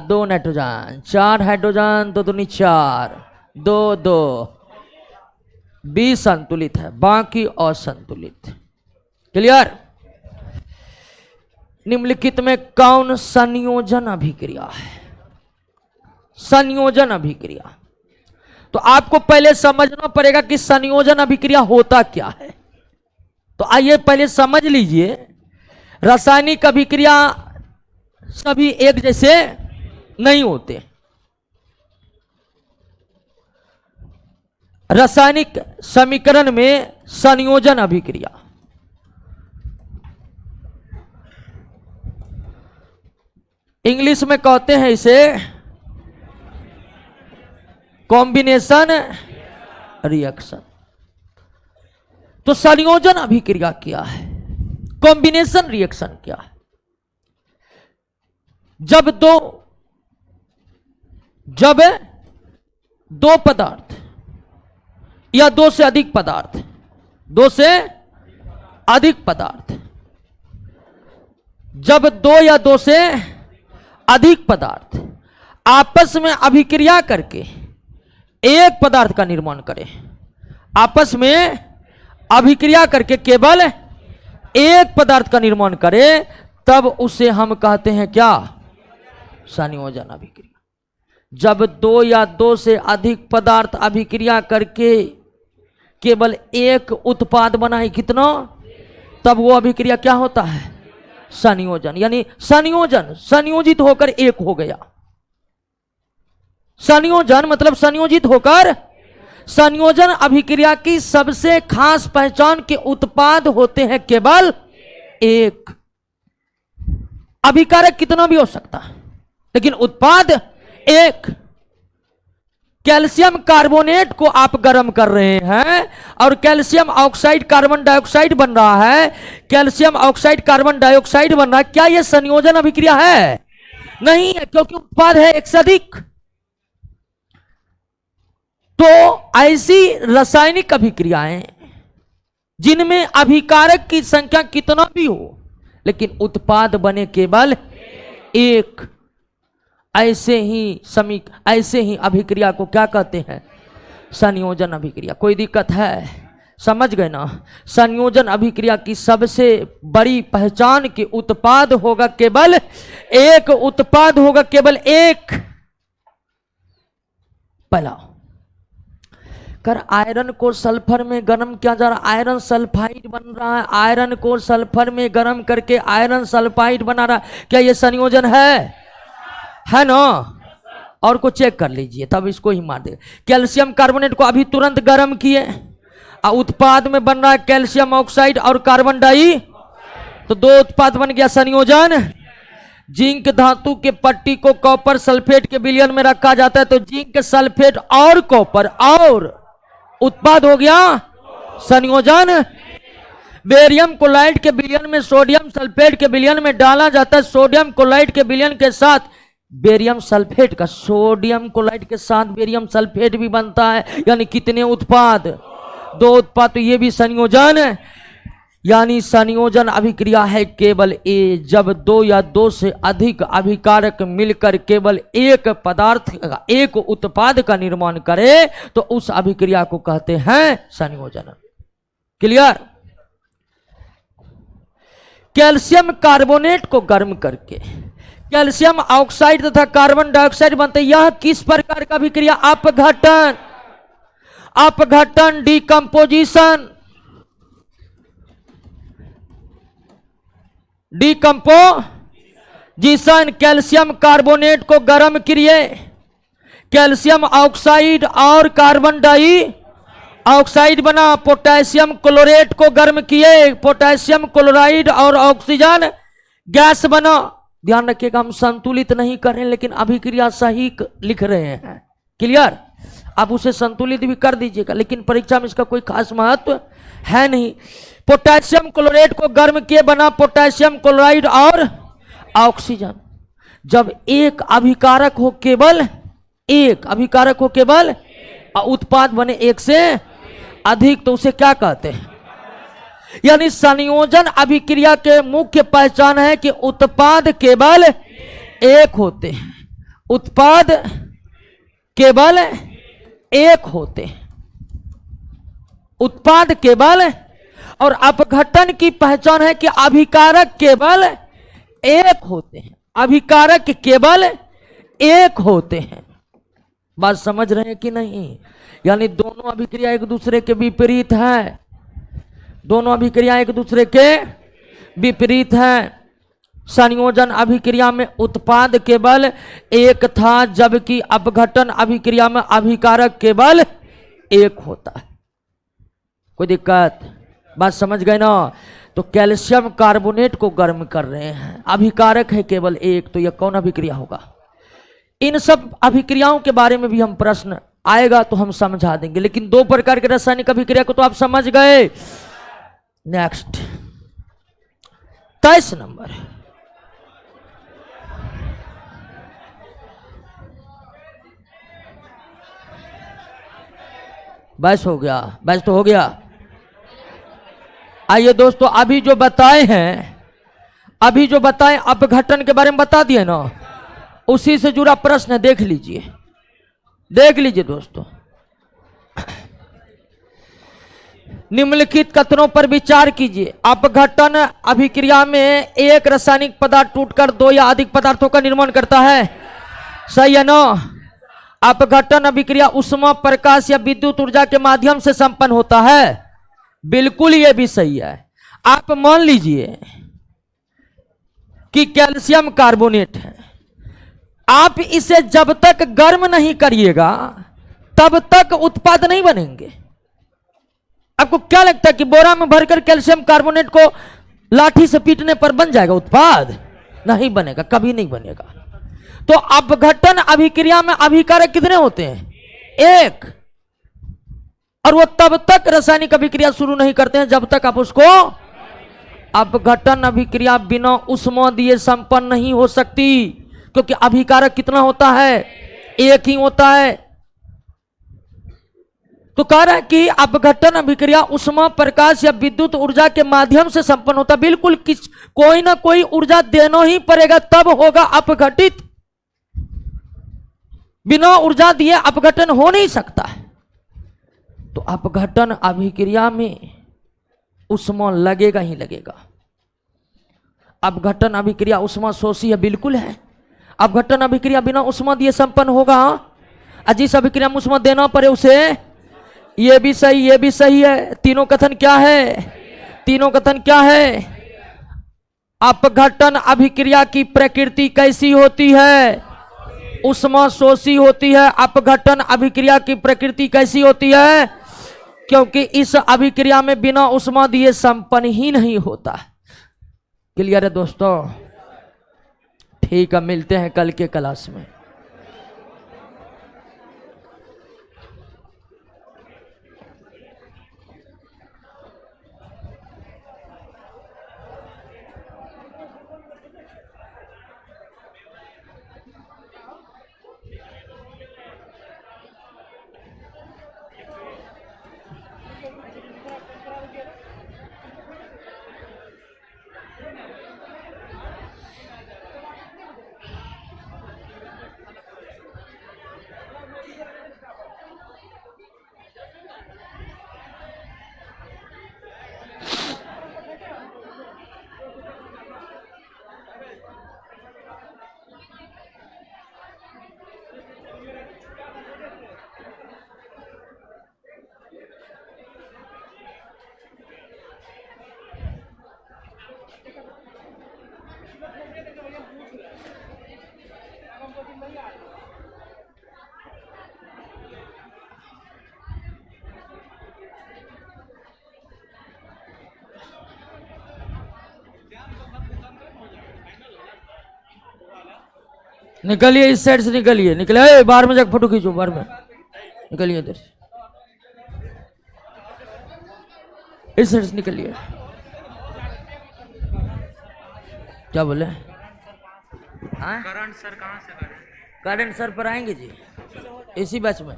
Speaker 1: 2 nitrogen 4 hydrogen 2 दूनी 4 2 2 बी संतुलित है, बाकी असंतुलित। क्लियर? निम्नलिखित में कौन संयोजन अभिक्रिया है? संयोजन अभिक्रिया। तो आपको पहले समझना पड़ेगा कि संयोजन अभिक्रिया होता क्या है। तो आइए पहले समझ लीजिए। रासायनिक अभिक्रिया सभी एक जैसे नहीं होते। रासायनिक समीकरण में संयोजन अभिक्रिया, इंग्लिश में कहते हैं इसे कॉम्बिनेशन रिएक्शन। तो संयोजन अभिक्रिया क्या है, कॉम्बिनेशन रिएक्शन क्या है? जब दो पदार्थ या दो से अधिक पदार्थ, जब दो या दो से अधिक पदार्थ आपस में अभिक्रिया करके एक पदार्थ का निर्माण करें, आपस में अभिक्रिया करके केवल एक पदार्थ का निर्माण करें, तब उसे हम कहते हैं क्या? संयोजन अभिक्रिया। जब दो या दो से अधिक पदार्थ अभिक्रिया करके केवल एक उत्पाद बनाए, कितना? तब वो अभिक्रिया क्या होता है? संयोजन। यानी संयोजन संयोजित होकर एक हो गया। संयोजन मतलब संयोजित होकर। संयोजन अभिक्रिया की सबसे खास पहचान के उत्पाद होते हैं केवल एक। अभिकारक कितना भी हो सकता है, लेकिन उत्पाद एक। कैल्शियम कार्बोनेट को आप गर्म कर रहे हैं और कैल्शियम ऑक्साइड कार्बन डाइऑक्साइड बन रहा है, कैल्शियम ऑक्साइड कार्बन डाइऑक्साइड बन रहा है। क्या यह संयोजन अभिक्रिया है? नहीं है, क्योंकि उत्पाद है एक से अधिक। तो ऐसी रासायनिक अभिक्रियाएं जिनमें अभिकारक की संख्या कितना भी हो लेकिन उत्पाद बने केवल एक, ऐसे ही अभिक्रिया को क्या कहते हैं? संयोजन अभिक्रिया। कोई दिक्कत है? समझ गए ना? संयोजन अभिक्रिया की सबसे बड़ी पहचान कि उत्पाद होगा केवल एक, उत्पाद होगा केवल एक। पहला, कर आयरन को सल्फर में गर्म किया जा रहा है, आयरन सल्फाइड बन रहा है। आयरन को सल्फर में गर्म करके आयरन सल्फाइड बना रहा है। क्या यह संयोजन है ना? और को चेक कर लीजिए, तब इसको ही मार देगा। कैल्शियम कार्बोनेट को अभी तुरंत गर्म किए, उत्पाद में बन रहा है कैल्शियम ऑक्साइड और कार्बन डाई, तो दो उत्पाद बन गया, संयोजन। जिंक धातु के पट्टी को कॉपर सल्फेट के विलयन में रखा जाता है, तो जिंक सल्फेट और कॉपर और उत्पाद हो गया संयोजन। बेरियम क्लोराइड के विलयन में सोडियम सल्फेट के विलयन में डाला जाता है, सोडियम क्लोराइड के विलयन के साथ बेरियम सल्फेट का, सोडियम क्लोराइड के साथ बेरियम सल्फेट भी बनता है। यानी कितने उत्पाद? दो उत्पाद। तो ये भी संयोजन है। यानी संयोजन अभिक्रिया है केवल ए, जब दो या दो से अधिक अभिकारक मिलकर केवल एक पदार्थ एक उत्पाद का निर्माण करे, तो उस अभिक्रिया को कहते हैं संयोजन। क्लियर? कैल्शियम कार्बोनेट को गर्म करके कैल्शियम ऑक्साइड तथा कार्बन डाइऑक्साइड बनते। यह किस प्रकार का अभिक्रिया? अपघटन। अपघटन, डिकम्पोजिशन। डिकम्पोजिशन, कैल्शियम कार्बोनेट को गर्म किए, कैल्शियम ऑक्साइड और कार्बन डाई ऑक्साइड बना। पोटेशियम क्लोरेट को गर्म किए, पोटेशियम क्लोराइड और ऑक्सीजन गैस बना। ध्यान रखिएगा, हम संतुलित नहीं कर रहे हैं, लेकिन अभिक्रिया सही लिख रहे हैं। क्लियर? आप उसे संतुलित भी कर दीजिएगा, लेकिन परीक्षा में इसका कोई खास महत्व है नहीं। पोटेशियम क्लोरेट को गर्म किए, बना पोटेशियम क्लोराइड और ऑक्सीजन। जब एक अभिकारक हो केवल एक, अभिकारक हो केवल, उत्पाद बने एक से अधिक, तो उसे क्या कहते हैं? यानी संयोजन अभिक्रिया के मुख्य पहचान है कि उत्पाद केवल एक होते हैं, उत्पाद केवल एक होते हैं, उत्पाद केवल, और अपघटन की पहचान है कि अभिकारक केवल एक होते हैं, अभिकारक केवल एक होते हैं। बात समझ रहे हैं कि नहीं? यानी दोनों अभिक्रिया एक दूसरे के विपरीत है, दोनों अभिक्रिया एक दूसरे के विपरीत है। संयोजन अभिक्रिया में उत्पाद केवल एक था, जबकि अपघटन अभिक्रिया में अभिकारक केवल एक होता है। कोई दिक्कत? बात समझ गए ना? तो कैल्शियम कार्बोनेट को गर्म कर रहे हैं, अभिकारक है केवल एक, तो यह कौन अभिक्रिया होगा? इन सब अभिक्रियाओं के बारे में भी हम प्रश्न आएगा तो हम समझा देंगे, लेकिन दो प्रकार के रासायनिक अभिक्रिया को तो आप समझ गए। नेक्स्ट 23 नंबर, बस हो गया, बस तो हो गया। आइए दोस्तों, अभी जो बताए हैं, अभी जो बताए अपघटन के बारे में बता दिए ना, उसी से जुड़ा प्रश्न है, देख लीजिए, देख लीजिए दोस्तों। निम्नलिखित कथनों पर विचार कीजिए। अपघटन अभिक्रिया में एक रासायनिक पदार्थ टूटकर दो या अधिक पदार्थों का निर्माण करता है, सही है ना? अपघटन अभिक्रिया ऊष्मा, प्रकाश या विद्युत ऊर्जा के माध्यम से संपन्न होता है, बिल्कुल ये भी सही है। आप मान लीजिए कि कैल्शियम कार्बोनेट है, आप इसे जब तक गर्म नहीं करिएगा तब तक उत्पाद नहीं बनेंगे। आपको क्या लगता है कि बोरा में भरकर कैल्शियम कार्बोनेट को लाठी से पीटने पर बन जाएगा उत्पाद? नहीं बनेगा, कभी नहीं बनेगा। तो अपघटन अभिक्रिया में अभिकारक कितने होते हैं? एक, और वो तब तक रासायनिक अभिक्रिया शुरू नहीं करते हैं जब तक आप उसको, अपघटन अभिक्रिया बिना ऊष्मा दिए संपन्न नहीं हो सकती, क्योंकि अभिकारक कितना होता है? एक ही होता है। तो कह रहा है कि अपघटन अभिक्रिया ऊष्मा, प्रकाश या विद्युत ऊर्जा के माध्यम से संपन्न होता है। बिल्कुल, कोई ना कोई ऊर्जा देना ही पड़ेगा, तब होगा अपघटित। बिना ऊर्जा दिए अपघटन हो नहीं सकता है। तो अपघटन अभिक्रिया में ऊष्मा लगेगा ही लगेगा। अपघटन अभिक्रिया ऊष्मा शोषी है, बिल्कुल है। अपघटन अभिक्रिया बिना ऊष्मा दिए संपन्न होगा, जिस अभिक्रिया में ऊष्मा देना पड़े उसे, ये भी सही, ये भी सही है। तीनों कथन क्या है? तीनों कथन क्या है? अपघटन अभिक्रिया की प्रकृति कैसी होती है? ऊष्मा शोषी होती है। अपघटन अभिक्रिया की प्रकृति कैसी होती है? क्योंकि इस अभिक्रिया में बिना ऊष्मा दिए संपन्न ही नहीं होता। क्लियर है दोस्तों? ठीक है, मिलते हैं कल के क्लास में। निकलिए, इस साइड से निकलिए, निकले, बाहर में जाकर फोटो खींचो, बाहर में निकलिए, इधर इस साइड से निकलिए। क्या बोले? करंट सर कहाँ से करें? करंट सर पर आएंगे जी, इसी बैच में।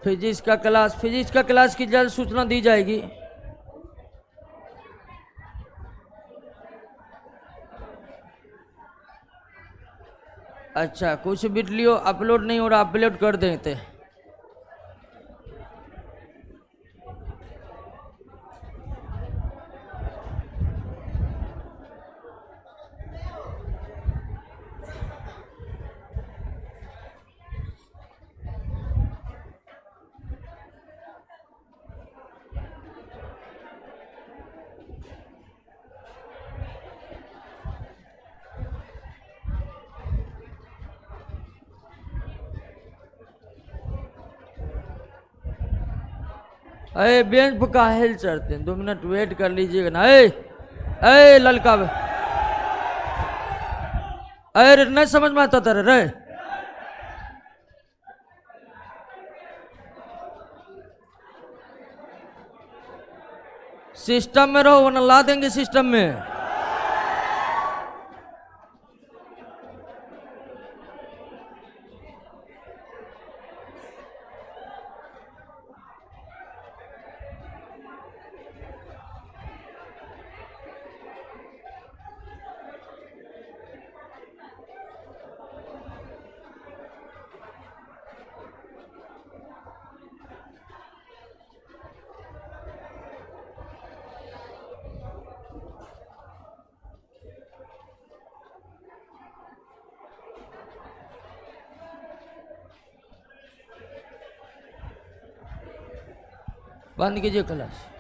Speaker 1: फिजिक्स का क्लास की जल्द सूचना दी जाएगी। अच्छा, कुछ वीडियो अपलोड नहीं हो रहा, अपलोड कर देते। अरे बेंच पर काहे चढ़ते हैं, 2 मिनट वेट कर लीजिएगा ना। ए ललका, अरे नहीं समझ में आता तेरे रे। सिस्टम में रहो वरना ला देंगे सिस्टम में। बंद कीजिए क्लास।